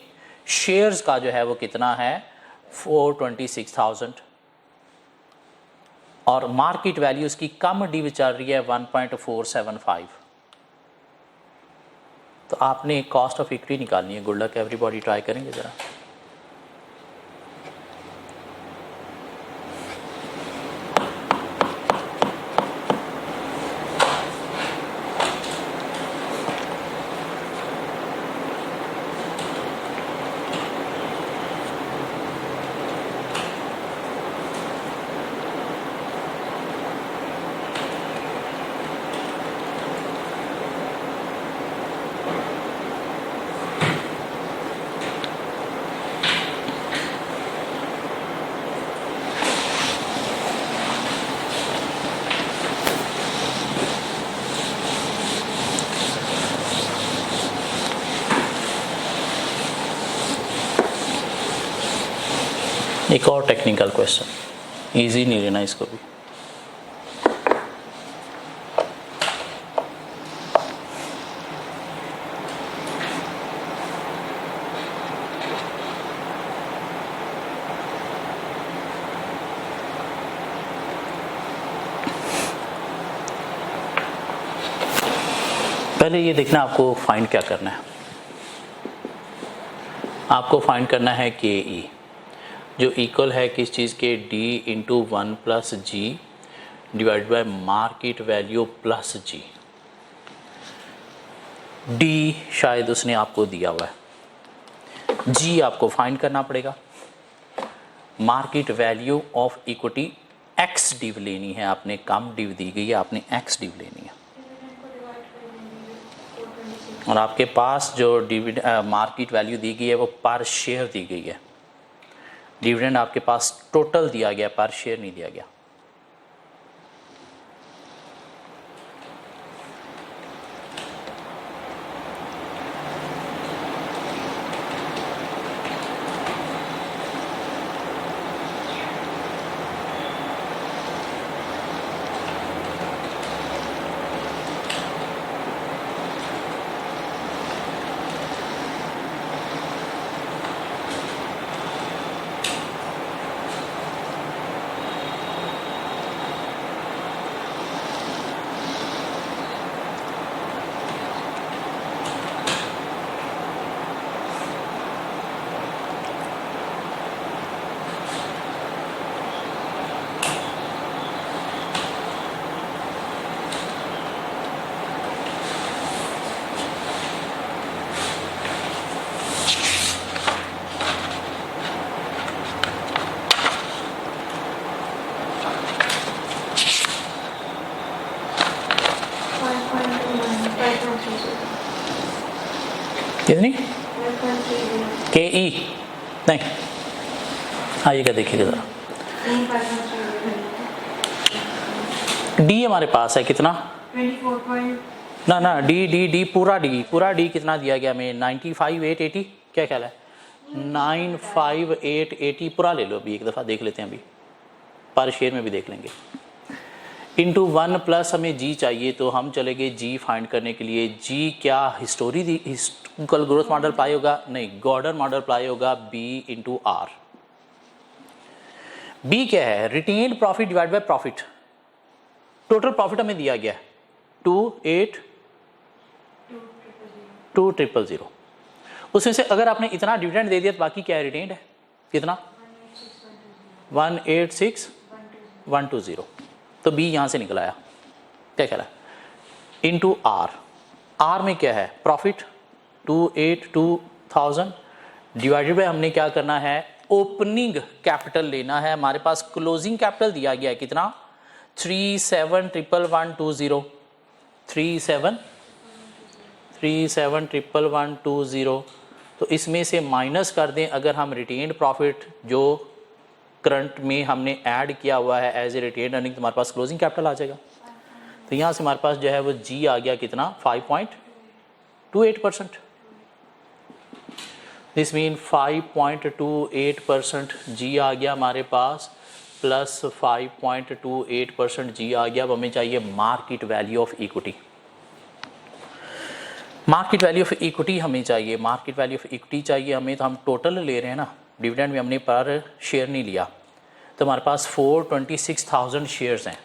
शेयर्स का जो है वो कितना है? 426,000। और मार्केट वैल्यू उसकी कम डिव चल रही है 1.475। तो आपने कॉस्ट ऑफ इक्विटी निकालनी है। गुड लक एवरीबॉडी, ट्राई करेंगे ज़रा। एक और टेक्निकल क्वेश्चन, इजी नहीं लेना इसको भी। पहले ये देखना आपको फाइंड क्या करना है। आपको फाइंड करना है KE जो इक्वल है किस चीज़ के? D into 1 plus G divide by market value plus G। D शायद उसने आपको दिया हुआ है, G आपको फाइंड करना पड़ेगा। Market value of equity X div लेनी है आपने, कम डिव दी गई है, आपने X डिव लेनी है। और आपके पास जो डिविडेंड मार्केट वैल्यू दी गई है वो पर शेयर दी गई है। डिविडेंड आपके पास टोटल दिया गया, पर शेयर नहीं दिया गया। कितनी के ई नहीं, आइएगा देखिएगा ज़रा, डी हमारे पास है कितना 24. ना डी पूरा डी कितना दिया गया हमें 95,880, क्या ख्याल है 95,880 पूरा ले लो, अभी एक दफ़ा देख लेते हैं, अभी पर शेयर में भी देख लेंगे। इंटू 1 प्लस हमें जी चाहिए, तो हम चले गए जी फाइंड करने के लिए। जी क्या हिस्टोरिकल ग्रोथ मॉडल अप्लाई होगा, नहीं गॉर्डन मॉडल अप्लाई होगा, बी इंटू आर। बी क्या है retained profit divide by profit, total profit हमें दिया गया 28,200, उसमें से अगर आपने इतना डिविडेंड दे दिया तो बाकी क्या है रिटेन्ड है कितना 186,120, तो बी यहाँ से निकल आया, क्या कह रहा है इंटू आर। आर में क्या है प्रॉफिट 282,000 डिवाइडेड बाय हमने क्या करना है ओपनिंग कैपिटल लेना है, हमारे पास क्लोजिंग कैपिटल दिया गया है कितना 37,111,20, 37,111,20, तो इसमें से माइनस कर दें अगर हम रिटेन्ड प्रॉफिट जो करंट में हमने ऐड किया हुआ है एज ए रिटेन्ड अर्निंग, तो हमारे पास क्लोजिंग कैपिटल आ जाएगा। तो यहाँ से हमारे पास जो है वो जी आ गया कितना 5.28%, दिस मीन 5.28% जी आ गया हमारे पास, प्लस 5.28% जी आ गया। अब हमें चाहिए market value of equity, market value of equity हमें चाहिए, मार्केट वैल्यू ऑफ इक्विटी चाहिए हमें, तो हम टोटल ले रहे हैं ना, डिविडेंड में हमने पर शेयर नहीं लिया, तो हमारे पास 426,000 शेयर्स हैं,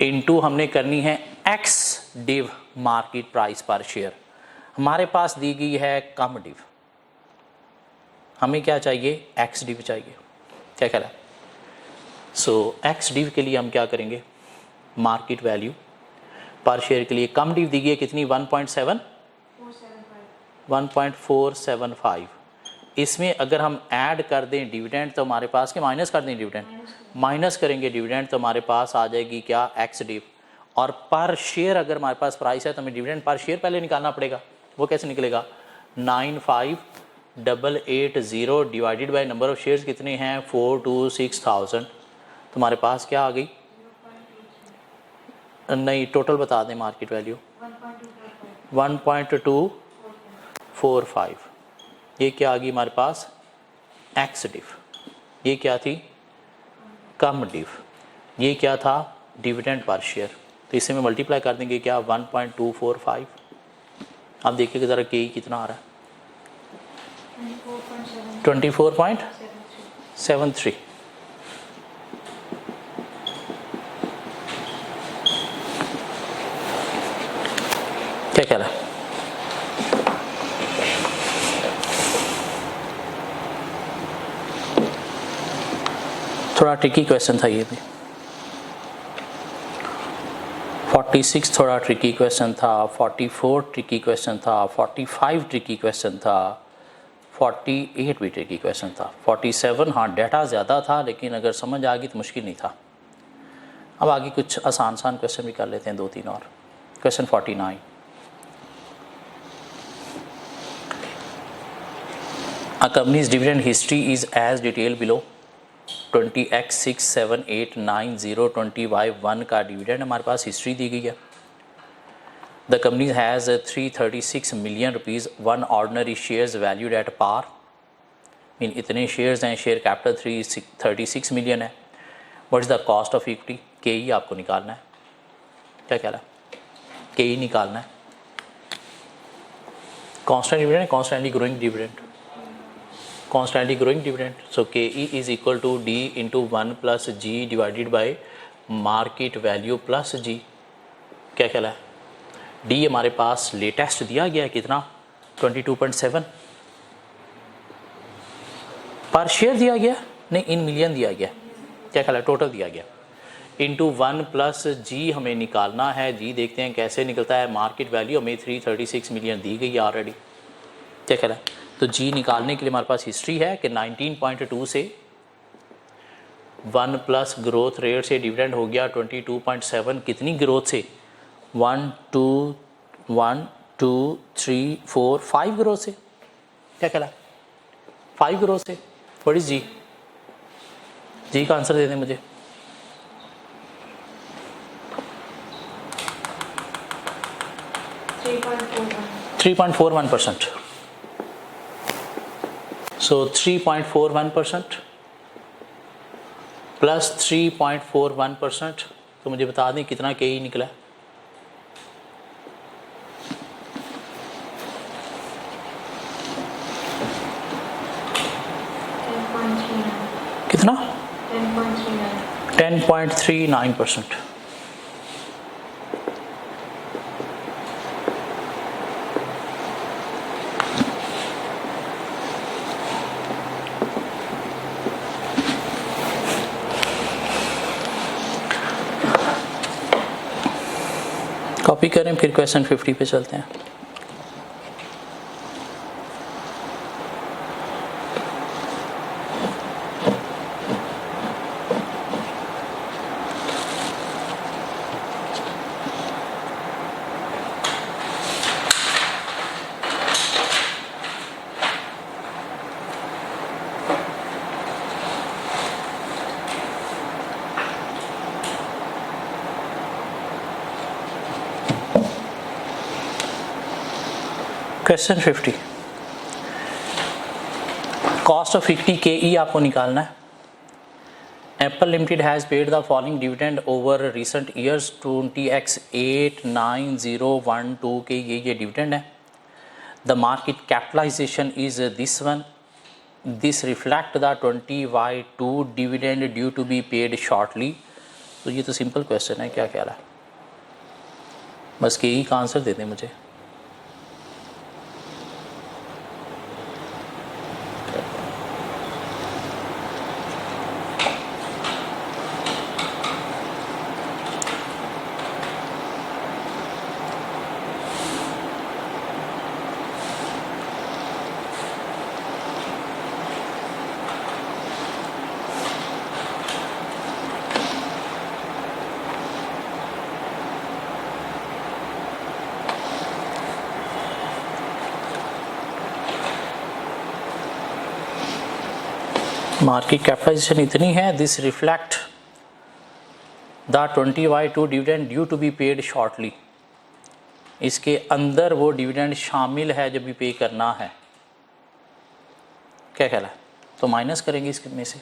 इनटू हमने करनी है एक्स डिव मार्केट प्राइस पर शेयर, हमारे पास दी गई है कम डिव, हमें क्या चाहिए एक्स डिव चाहिए, क्या कह रहा है। सो एक्स डिव के लिए हम क्या करेंगे मार्केट वैल्यू पर शेयर के लिए कम डिव दी गई है कितनी 1.475, इसमें अगर हम ऐड कर दें डिविडेंड तो हमारे पास के माइनस कर दें डिविडेंड, माइनस करेंगे डिविडेंड तो हमारे पास आ जाएगी क्या एक्स डिव, और पर शेयर अगर हमारे पास प्राइस है तो हमें डिविडेंड पर शेयर पहले निकालना पड़ेगा, वो कैसे निकलेगा 95,880 divided by number of shares कितने हैं 426,000, तो हमारे पास क्या आ गई, नहीं टोटल बता दें मार्केट वैल्यू 1.245, ये क्या आ गई हमारे पास एक्स डिव, ये क्या थी कम डिव, ये क्या था डिविडेंड पर शेयर, तो इसे में मल्टीप्लाई कर देंगे क्या 1.245, आप देखिएगा ज़रा के कितना आ रहा है 24.73, क्या कह रहा है थोड़ा ट्रिकी क्वेश्चन था ये भी, 46 थोड़ा ट्रिकी क्वेश्चन था, 44 ट्रिकी क्वेश्चन था, 45 ट्रिकी क्वेश्चन था, 48 भी ट्रिकी क्वेश्चन था, 47 हाँ डाटा ज़्यादा था लेकिन अगर समझ आ गई तो मुश्किल नहीं था। अब आगे कुछ आसान क्वेश्चन भी कर लेते हैं 2-3 और। Question 49, A company's dividend history is as detailed below, 20x 6 7 8 9 0 20y1 का डिविडेंड हमारे पास हिस्ट्री दी गई है। The company has 336 million rupees, 1 ordinary shares valued at par, mean इतने शेयर्स हैं, शेयर कैपिटल 336 मिलियन है। What is the cost of equity, K E आपको निकालना है, क्या कह रहा है के ई निकालना है, constant dividend constantly growing dividend, constantly growing dividend, so KE is equal to D into 1 plus G divided by market value plus G, क्या कहला है D हमारे पास लेटेस्ट दिया गया है कितना 22.7, पर शेयर दिया गया नहीं इन मिलियन दिया गया, क्या कहला है टोटल दिया गया, इंटू 1 प्लस जी हमें निकालना है, जी देखते हैं कैसे निकलता है, मार्केट वैल्यू हमें 336 मिलियन दी गई है ऑलरेडी, क्या कहला है, तो जी निकालने के लिए हमारे पास हिस्ट्री है कि 19.2 से 1 प्लस ग्रोथ रेट से डिविडेंड हो गया 22.7, कितनी ग्रोथ से 1 2 1 2 3 4 5 ग्रोथ से, क्या कहला 5 ग्रोथ से। व्हाट इज जी? जी का आंसर दे दें मुझे। Three point 3.41%। सो 3.41% प्लस 3.41%, तो मुझे बता दें कितना के ई निकला। कितना? 10.39%। कॉपी करें, फिर क्वेश्चन 50 पे चलते हैं। Question 50, cost of equity K E आपको निकालना है। Apple limited has paid the following dividend over recent years 20x 89012 के ये डिविडेंड है। The market capitalization is this one, this reflect the 20/2 dividend due to be paid shortly. तो ये तो simple question है, क्या कह रहा है, बस के ई का आंसर दे दें मुझे। मार्केट कैपिटलाइजेशन इतनी है, this reflect the 20/2 dividend due to be paid shortly. इसके अंदर वो डिविडेंड शामिल है जब भी पे करना है, क्या कहला है, तो माइनस करेंगे इसके में से।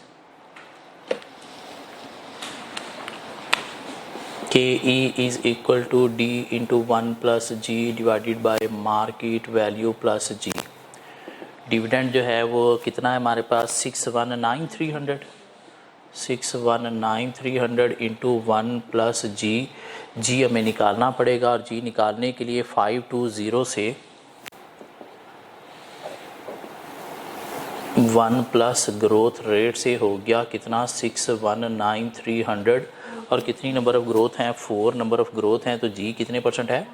K E is equal to D into 1 plus G divided by market value plus G. Dividend जो है वो कितना है हमारे पास 619,300 इंटू 1 प्लस जी। जी हमें निकालना पड़ेगा और जी निकालने के लिए 520 से 1 प्लस ग्रोथ रेट से हो गया कितना 619,300 और कितनी नंबर ऑफ ग्रोथ हैं 4 नंबर ऑफ ग्रोथ हैं, तो जी कितने परसेंट है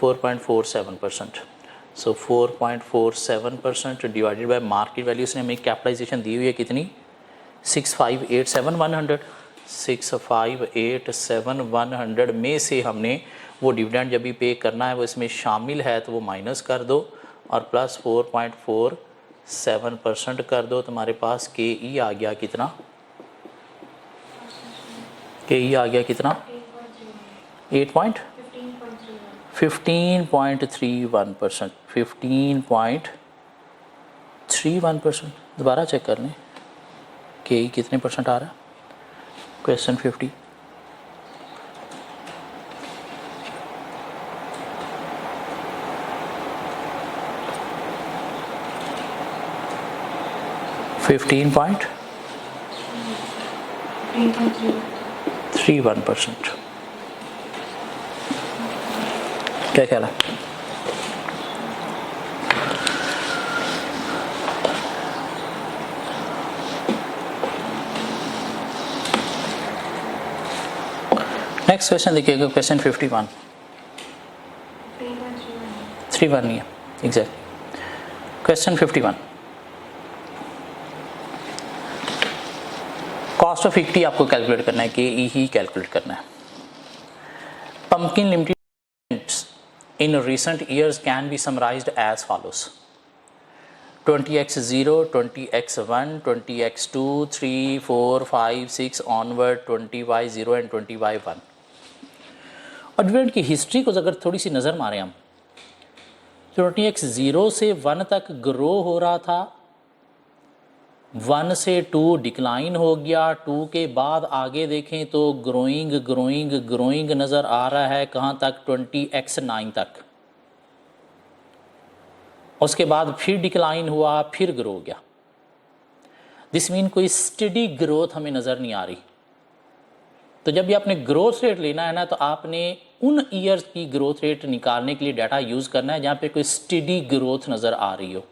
4.47%। सो 4.47% डिवाइडेड बाय मार्केट वैल्यू से हमें कैपिटलाइजेशन दी हुई है कितनी 6587100 में से हमने वो डिविडेंड जब भी पे करना है वो इसमें शामिल है तो वो माइनस कर दो और प्लस 4.47% कर दो, तो हमारे पास के ई आ गया कितना, के ई आ गया कितना 15.31%। 15.31%। दोबारा चेक कर लें के ई कितने परसेंट आ रहा है। क्वेश्चन 50, $15.31%। क्या कह रहा है, नेक्स्ट क्वेश्चन देखिएगा क्वेश्चन 51। 31 नहीं है exact. Question 51, cost of equity आपको कैलकुलेट करना है, के ई ही कैलकुलेट करना है। Pumpkin limited in recent years can be summarized as follows: 20x0, 20x1, 20x2, 3, 4, 5, 6 onward, 20y0 and 20y1। और डिविडेंड की हिस्ट्री को अगर थोड़ी सी नज़र मारें हम, 20x0 से 1 तक ग्रो हो रहा था, 1 से 2 डिक्लाइन हो गया, 2 के बाद आगे देखें तो ग्रोइंग ग्रोइंग ग्रोइंग नज़र आ रहा है। कहाँ तक? 20x9 तक। उसके बाद फिर डिक्लाइन हुआ, फिर ग्रो हो गया। दिस मीन कोई स्टडी ग्रोथ हमें नज़र नहीं आ रही। तो जब भी आपने ग्रोथ रेट लेना है ना, तो आपने उन ईयर्स की ग्रोथ रेट निकालने के लिए डाटा यूज़ करना है जहाँ पे कोई स्टडी ग्रोथ नज़र आ रही हो।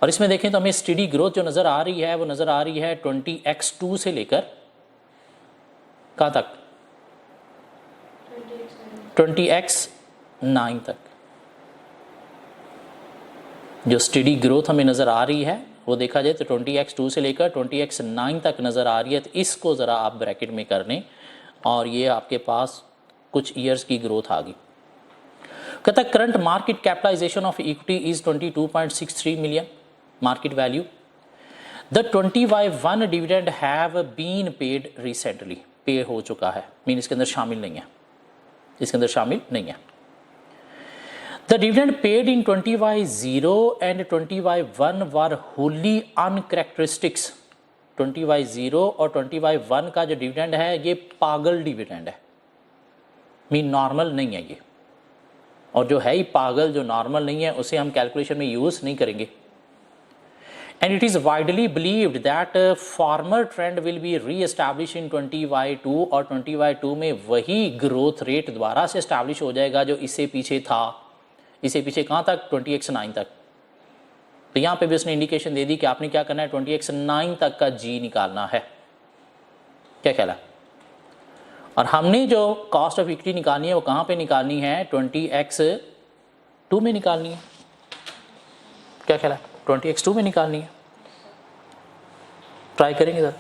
और इसमें देखें तो हमें स्टडी ग्रोथ जो नज़र आ रही है वो नज़र आ रही है 20x2 से लेकर कहाँ तक? 20x9 तक। जो स्टडी ग्रोथ हमें नज़र आ रही है वो देखा जाए तो 20x2 से लेकर 20x9 तक नज़र आ रही है। तो इसको ज़रा आप ब्रैकेट में कर लें और ये आपके पास कुछ ईयर्स की ग्रोथ आ गई। कहता है current market capitalization of equity is 22.63 million market value. The 20y1 dividend have been paid recently. Pay हो चुका है, मीन इसके अंदर शामिल नहीं है, इसके अंदर शामिल नहीं है। The dividend paid in 20y0 and 20y1 were wholly uncharacteristics। 20y0 और 20y1 का जो डिविडेंड है ये पागल डिविडेंड है, मीन नॉर्मल नहीं है ये। और जो है ही पागल, जो नॉर्मल नहीं है, उसे हम कैलकुलेशन में यूज़ नहीं करेंगे। And it is widely believed that farmer trend will be री एस्टैब्लिश इन 20y2 और 20y2 में वही ग्रोथ रेट दोबारा से एस्टैब्लिश हो जाएगा जो इससे पीछे था। इससे पीछे कहाँ तक? 20x9 तक। तो यहाँ पे भी उसने इंडिकेशन दे दी कि आपने क्या करना है, 20x9 तक का जी निकालना है। क्या ख्याल है? और हमने जो कॉस्ट ऑफ इक्विटी निकालनी है वो कहाँ पे निकालनी है? 20x2 में निकालनी है। क्या ख्याल है? 20x2 में निकालनी है। ट्राई करेंगे सर।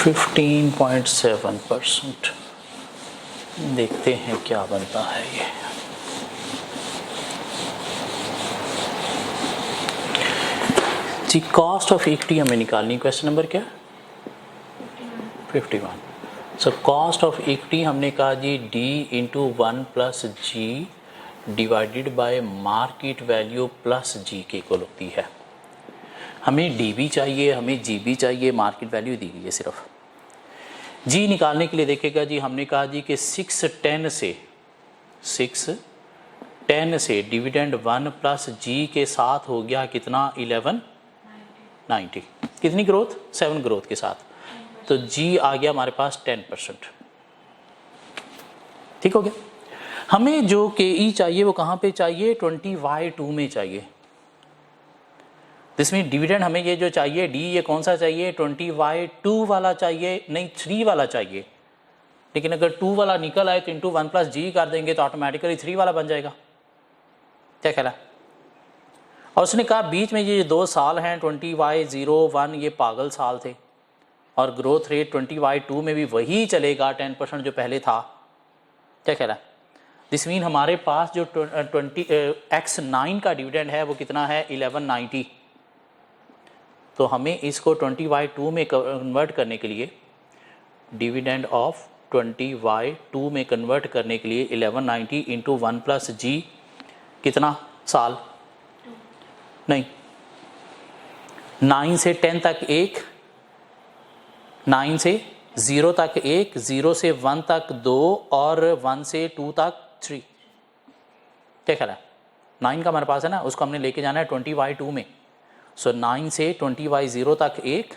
फिफ्टीन 15.7%। देखते हैं क्या बनता है ये। जी कॉस्ट ऑफ इक्विटी हमें निकालनी। क्वेश्चन नंबर क्या? 51। सो कॉस्ट ऑफ इक्विटी हमने कहा G D into 1 plus G divided by market value plus G के इक्वल होती है। हमें डी भी चाहिए, हमें जी भी चाहिए, मार्केट वैल्यू दी गई है सिर्फ। जी निकालने के लिए देखेगा जी, हमने कहा जी कि 610 से डिविडेंड 1 प्लस जी के साथ हो गया कितना? 1190। कितनी ग्रोथ? 7 ग्रोथ के साथ। तो जी आ गया हमारे पास 10%। ठीक हो गया। हमें जो के ई चाहिए वो कहाँ पे चाहिए? 20y2 में चाहिए। इसमें डिविडेंड हमें ये जो चाहिए डी, ये कौन सा चाहिए? 20y2 वाला चाहिए, नहीं 3 वाला चाहिए। लेकिन अगर 2 वाला निकल आए तो इंटू 1 प्लस जी कर देंगे तो ऑटोमेटिकली 3 वाला बन जाएगा। क्या ख्याल है? और उसने कहा बीच में ये 2 साल हैं 20y01, ये पागल साल थे और ग्रोथ रेट 20y2 में भी वही चलेगा 10% जो पहले था। क्या ख्याल है? दिस मीन हमारे पास जो 20x9 का डिविडेंड है वो कितना है? 1190। तो हमें इसको 20y2 में कन्वर्ट करने के लिए, डिविडेंड ऑफ 20y2 में कन्वर्ट करने के लिए 1190 इंटू 1 प्लस जी कितना साल? नहीं, 9 से 10 तक 1, 9 से 0 तक 1, 0 से 1 तक 2 और 1 से 2 तक 3। क्या ख्याल है? 9 का हमारे पास है ना, उसको हमने लेके जाना है 20y2 में। सो 9 से 20y0 तक 1,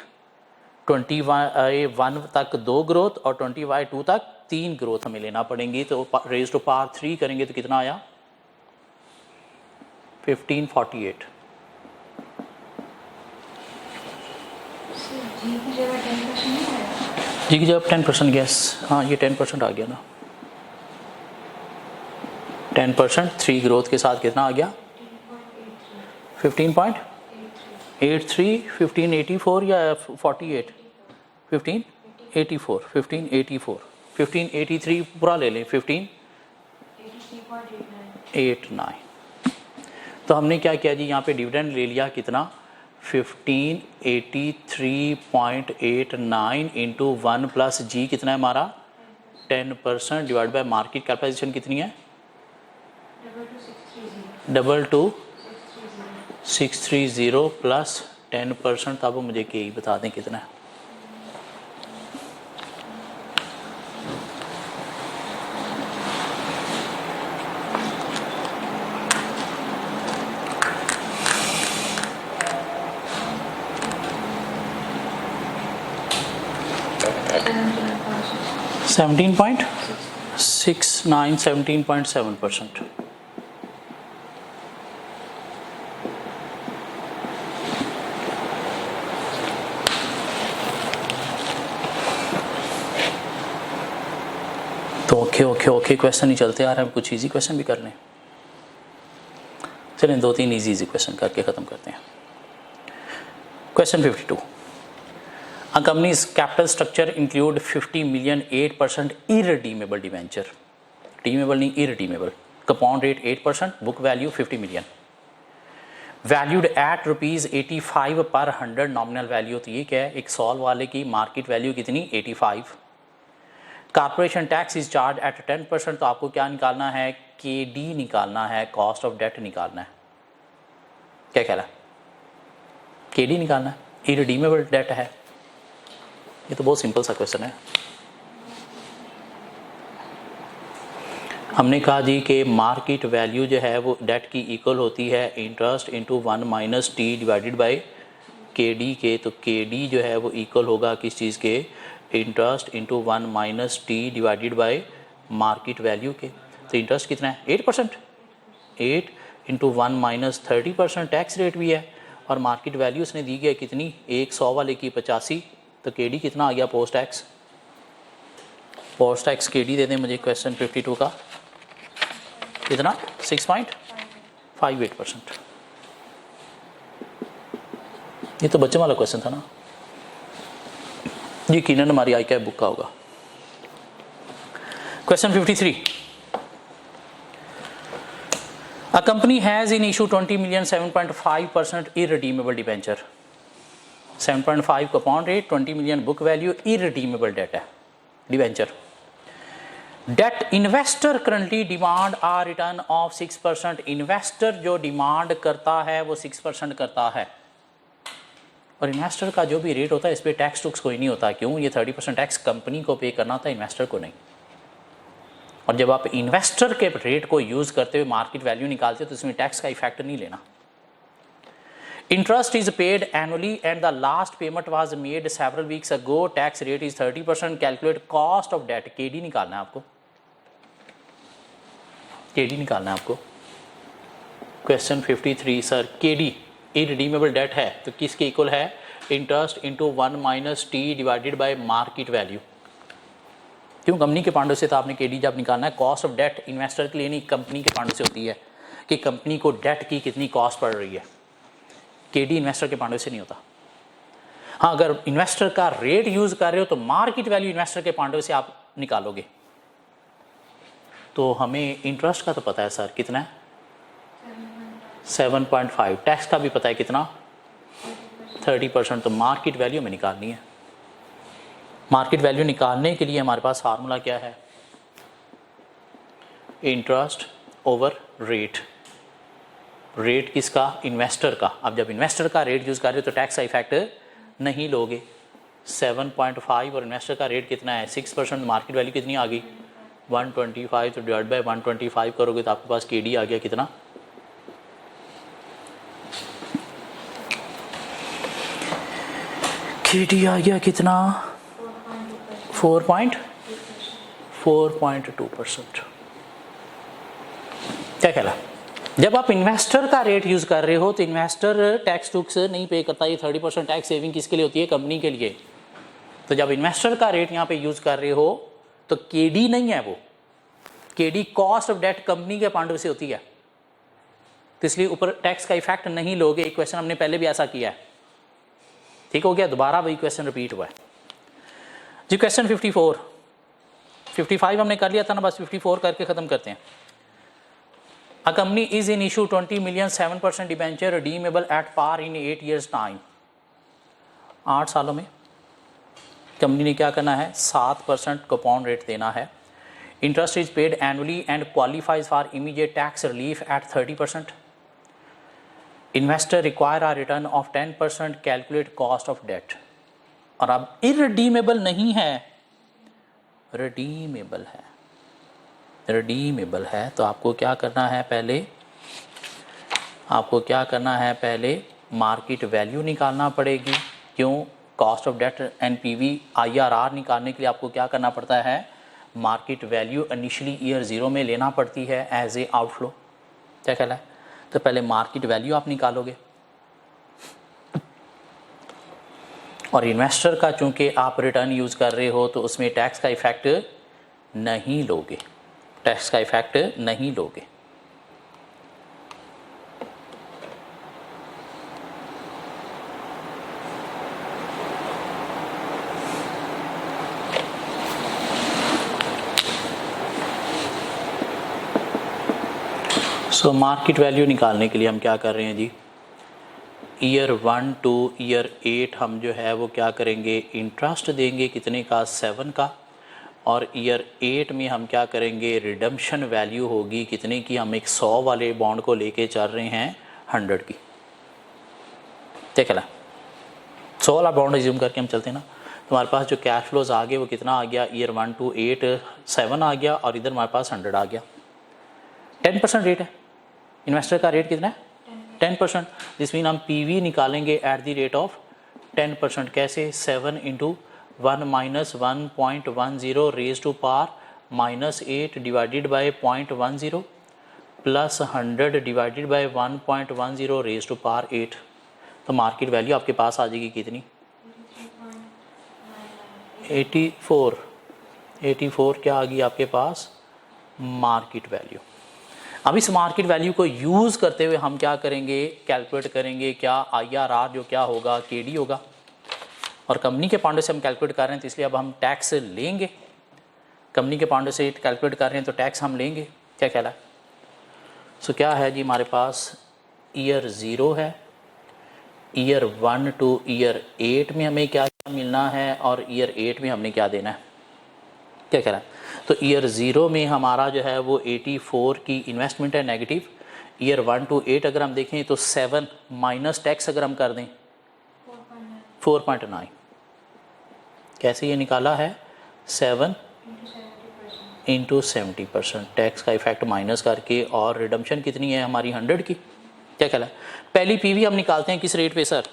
20y1 तक 2 ग्रोथ और 20y2 तक 3 ग्रोथ हमें लेना पड़ेंगी। तो रेज टू पावर 3 करेंगे तो कितना आया? 1548। जी की जब 10% गैस, हाँ ये 10% आ गया ना। 10% 3 ग्रोथ के साथ कितना आ गया? 15.83, 1584 या 48? 1584, 1584, 1583 पूरा ले लें, 1589। तो हमने क्या किया जी, यहाँ पे डिविडेंड ले लिया कितना? 1583.89 इंटू 1 प्लस जी कितना है हमारा? 10% डिवाइड बाय मार्केट कैपिटलाइजेशन कितनी है? 22630 प्लस 10%। तो अब मुझे के बता दें कितना है? $17.69, 17.7%। तो ओके क्वेश्चन ही चलते आ रहे हैं, कुछ इजी क्वेश्चन भी कर लें। चलें 2-3 इजी क्वेश्चन करके ख़त्म करते हैं। Question 52, A company's capital structure include 50 million 8% irredeemable debenture, redeemable नहीं irredeemable, coupon rate 8%, book value 50 million, valued at rupees 85 per 100 nominal value। तो ये क्या है? एक सॉल्व वाले की मार्केट वैल्यू कितनी? 85। Corporation tax is charge at 10%। तो आपको क्या निकालना है? KD निकालना है, कॉस्ट ऑफ डेट निकालना है। क्या कहला? KD निकालना है, इररिडीमेबल डेट है। ये तो बहुत सिंपल सा क्वेश्चन है। हमने कहा जी कि मार्केट वैल्यू जो है वो डेट की इक्वल होती है interest into 1 minus T divided bye KD के। तो KD जो है वो इक्वल होगा किस चीज़ के? Interest into 1 minus T divided by market value के। तो इंटरेस्ट कितना है? 8%, 8 इंटू 1 माइनस 30%, टैक्स रेट भी है, और मार्केट वैल्यू उसने दी गई कितनी? 100 वाले की 85। तो KD कितना आ गया post tax? Post tax KD दे दें मुझे क्वेश्चन 52 का कितना? 6.58%। ये तो बच्चे वाला क्वेश्चन था ना, यकीनन हमारी आई कैप बुक का होगा। Question 53, A company has in issue 20 million 7.5% irredeemable debenture, 7.5 coupon rate, 20 million book value, irredeemable debt है debenture. Debt investor currently demand a return of 6%। Investor जो डिमांड करता है वो 6% करता है, और इन्वेस्टर का जो भी रेट होता है इस पर टैक्स टुक्स कोई नहीं होता। क्यों? ये 30% टैक्स कंपनी को पे करना था, इन्वेस्टर को नहीं। और जब आप इन्वेस्टर के रेट को यूज करते हुए मार्केट वैल्यू निकालते हो तो इसमें टैक्स का इफेक्ट नहीं लेना। Interest is paid annually and the last payment was made several weeks ago. Tax rate is 30%. Calculate cost of debt. KD निकालना है आपको, KD निकालना है आपको। Question 53 sir, KD irredeemable debt है तो किसके इक्वल है? Interest into 1 minus T divided by market value. क्यों? कंपनी के पांडव से तो आपने KD जब निकालना है, कॉस्ट ऑफ डेट इन्वेस्टर के लिए नहीं, कंपनी के पांडव से होती है कि कंपनी को डेट की कितनी कॉस्ट पड़ रही है। KD इन्वेस्टर के पांडव से नहीं होता। हाँ, अगर इन्वेस्टर का रेट यूज कर रहे हो तो मार्केट वैल्यू इन्वेस्टर के पांडव से आप निकालोगे। तो हमें इंटरेस्ट का तो पता है सर कितना है? 7.5। टैक्स का भी पता है कितना? 30%। तो मार्केट वैल्यू में निकालनी है। मार्केट वैल्यू निकालने के लिए हमारे पास फार्मूला क्या है? Interest over rate. रेट किसका? इन्वेस्टर का। अब जब इन्वेस्टर का रेट यूज कर रहे हो तो टैक्स का इफेक्ट नहीं लोगे। 7.5 और इन्वेस्टर का रेट कितना है 6%, मार्केट वैल्यू कितनी आ गई 125, तो डिवाइड बाय 125 करोगे तो आपके पास KD आ गया कितना, KD आ गया कितना 4.2%। क्या कहला, जब आप इन्वेस्टर का रेट यूज़ कर रहे हो तो इन्वेस्टर टैक्स टूक्स नहीं पे करता, ये 30% टैक्स सेविंग किसके लिए होती है, कंपनी के लिए। तो जब इन्वेस्टर का रेट यहाँ पे यूज़ कर रहे हो तो KD नहीं है, वो KD cost of debt company के पॉइंट से होती है, तो इसलिए ऊपर टैक्स का इफेक्ट नहीं लोगे। एक क्वेश्चन हमने पहले भी ऐसा किया है, ठीक हो गया, दोबारा वही क्वेश्चन रिपीट हुआ है जी। क्वेश्चन 54, 55 हमने कर लिया था ना, बस 54 करके ख़त्म करते हैं। A company is in issue 20 million 7% debenture redeemable at par in 8 years time। 8 सालों में कंपनी ने क्या करना है, 7% कूपन रेट देना है। Interest is paid annually and qualifies for immediate tax relief at 30%। Investor require a return of 10%, calculate cost of debt. और अब इरडीमेबल नहीं है, रिडीमेबल है, रिडीमेबल है, तो आपको क्या करना है, पहले मार्केट वैल्यू निकालना पड़ेगी। क्यों, cost of debt NPV IRR निकालने के लिए आपको क्या करना पड़ता है, मार्केट वैल्यू इनिशियली ईयर 0 में लेना पड़ती है एज ए आउटफ्लो। क्या कहला है, तो पहले मार्केट वैल्यू आप निकालोगे, और इन्वेस्टर का चूंकि आप रिटर्न यूज़ कर रहे हो तो उसमें टैक्स का इफेक्ट नहीं लोगे, टैक्स का इफेक्ट नहीं लोगे। सो मार्केट वैल्यू निकालने के लिए हम क्या कर रहे हैं जी, ईयर 1 टू ईयर 8 हम जो है वो क्या करेंगे, इंटरेस्ट देंगे कितने का, 7 का, और ईयर 8 में हम क्या करेंगे, रिडम्पशन वैल्यू होगी कितने की, हम एक 100 वाले बॉन्ड को लेके चल रहे हैं 100 की। ठीक है ना, 100 वाला बॉन्ड रिज्यूम करके हम चलते हैं ना, तो हमारे पास जो कैश फ्लोज आ गए वो कितना आ गया, ईयर 1 टू 8 7 आ गया, और इधर हमारे पास 100 आ गया। 10% रेट है, इन्वेस्टर का रेट कितना है 10%, जिस मीन हम PV निकालेंगे एट द रेट ऑफ 10%। कैसे, 7 into 1 minus 1.10 raise to power -8 divided by 0.10 plus 100 divided by 1.10 raise to power 8। तो मार्केट वैल्यू आपके पास आ जाएगी कितनी, 84 क्या आ गई आपके पास मार्केट वैल्यू। अब इस मार्केट वैल्यू को यूज़ करते हुए हम क्या करेंगे, कैलकुलेट करेंगे क्या IRR जो क्या होगा KD होगा, और कंपनी के पॉइंट से हम कैलकुलेट कर रहे हैं तो इसलिए अब हम टैक्स लेंगे, कंपनी के पॉइंट से कैलकुलेट कर रहे हैं तो टैक्स हम लेंगे। क्या कहला है, सो क्या है जी, हमारे पास ईयर 0 है, ईयर 1 टू ईयर 8 में हमें क्या मिलना है, और ईयर 8 में हमने क्या देना है। क्या कह रहा है, तो ईयर 0 में हमारा जो है वो 84 की इन्वेस्टमेंट है नेगेटिव। ईयर 1 टू 8 अगर हम देखें तो 7 माइनस टैक्स अगर हम कर दें 4.9, कैसे ये निकाला है, 7 इंटू 70%, टैक्स का इफेक्ट माइनस करके, और रिडम्पशन कितनी है हमारी 100 की। क्या कहला है, पहली PV हम निकालते हैं किस रेट पे सर,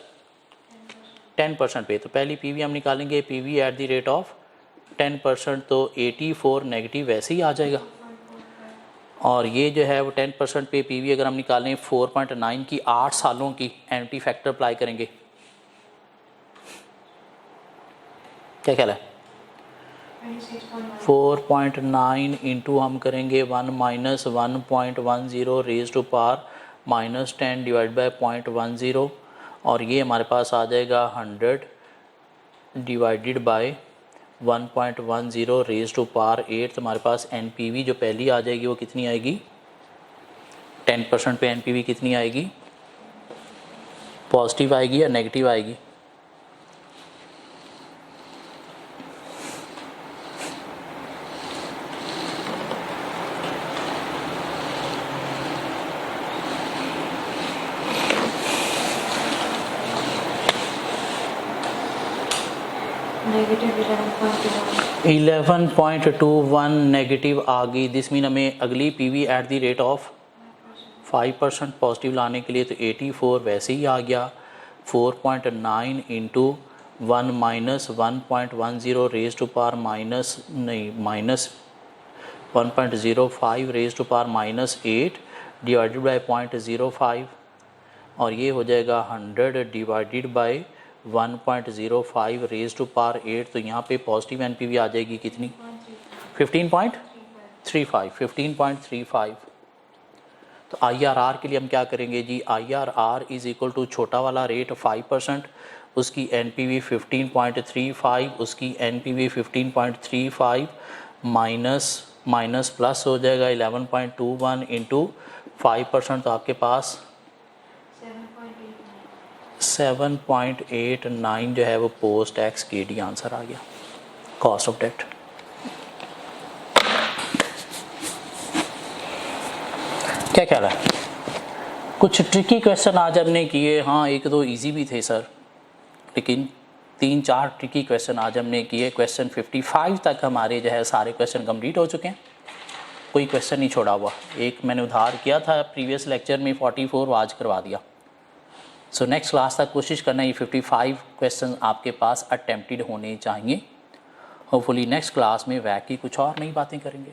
10% पे, तो पहली PV हम निकालेंगे PV at the rate of 10%, तो 84 नेगेटिव वैसे ही आ जाएगा, और ये जो है वो 10% पे PV अगर हम निकालें 4.9 की 8 सालों की एंटी फैक्टर अप्लाई करेंगे। क्या कहला है, 4.9 इंटू हम करेंगे 1 minus 1.10 raise to power -10 divide by 0.10, और ये हमारे पास आ जाएगा 100 divided by 1.10 raise to power 8। तो हमारे पास NPV जो पहली आ जाएगी वो कितनी आएगी, 10% पे NPV कितनी आएगी, पॉजिटिव आएगी या नेगेटिव आएगी, 11.21 नेगेटिव आ गई। दिस मीन हमें अगली PV at the rate of 5% positive लाने के लिए तो 84 वैसे ही आ गया। 4.9 into 1 minus 1.10 raise to power minus 1.05 raise to power -8 divided by 0.05 और ये हो जाएगा 100 divided by 1.05 raise to power 8। तो यहाँ पे पॉजिटिव एनपीवी आ जाएगी कितनी? 15.35। तो IRR के लिए हम क्या करेंगे जी? IRR इज इक्वल टू छोटा वाला रेट 5%, उसकी NPV 15.35, उसकी NPV 15.35 माइनस प्लस हो जाएगा 11.21 इंटू 5%, तो आपके पास 7.89 जो है वो पोस्ट टैक्स KD आंसर आ गया, कॉस्ट ऑफ डेट। क्या ख्याल है? कुछ ट्रिकी क्वेश्चन आज हमने किए, हाँ एक दो इजी भी थे सर, लेकिन 3-4 ट्रिकी क्वेश्चन आज हमने किए। क्वेश्चन 55 तक हमारे जो है सारे क्वेश्चन कंप्लीट हो चुके हैं, कोई क्वेश्चन नहीं छोड़ा हुआ। एक मैंने उधार किया था प्रीवियस लेक्चर में 44, आज करवा दिया। सो नेक्स्ट क्लास तक कोशिश करना ये 55 क्वेश्चन आपके पास अटेम्प्टेड होने चाहिए। होपफुली नेक्स्ट क्लास में वैक की कुछ और नई बातें करेंगे।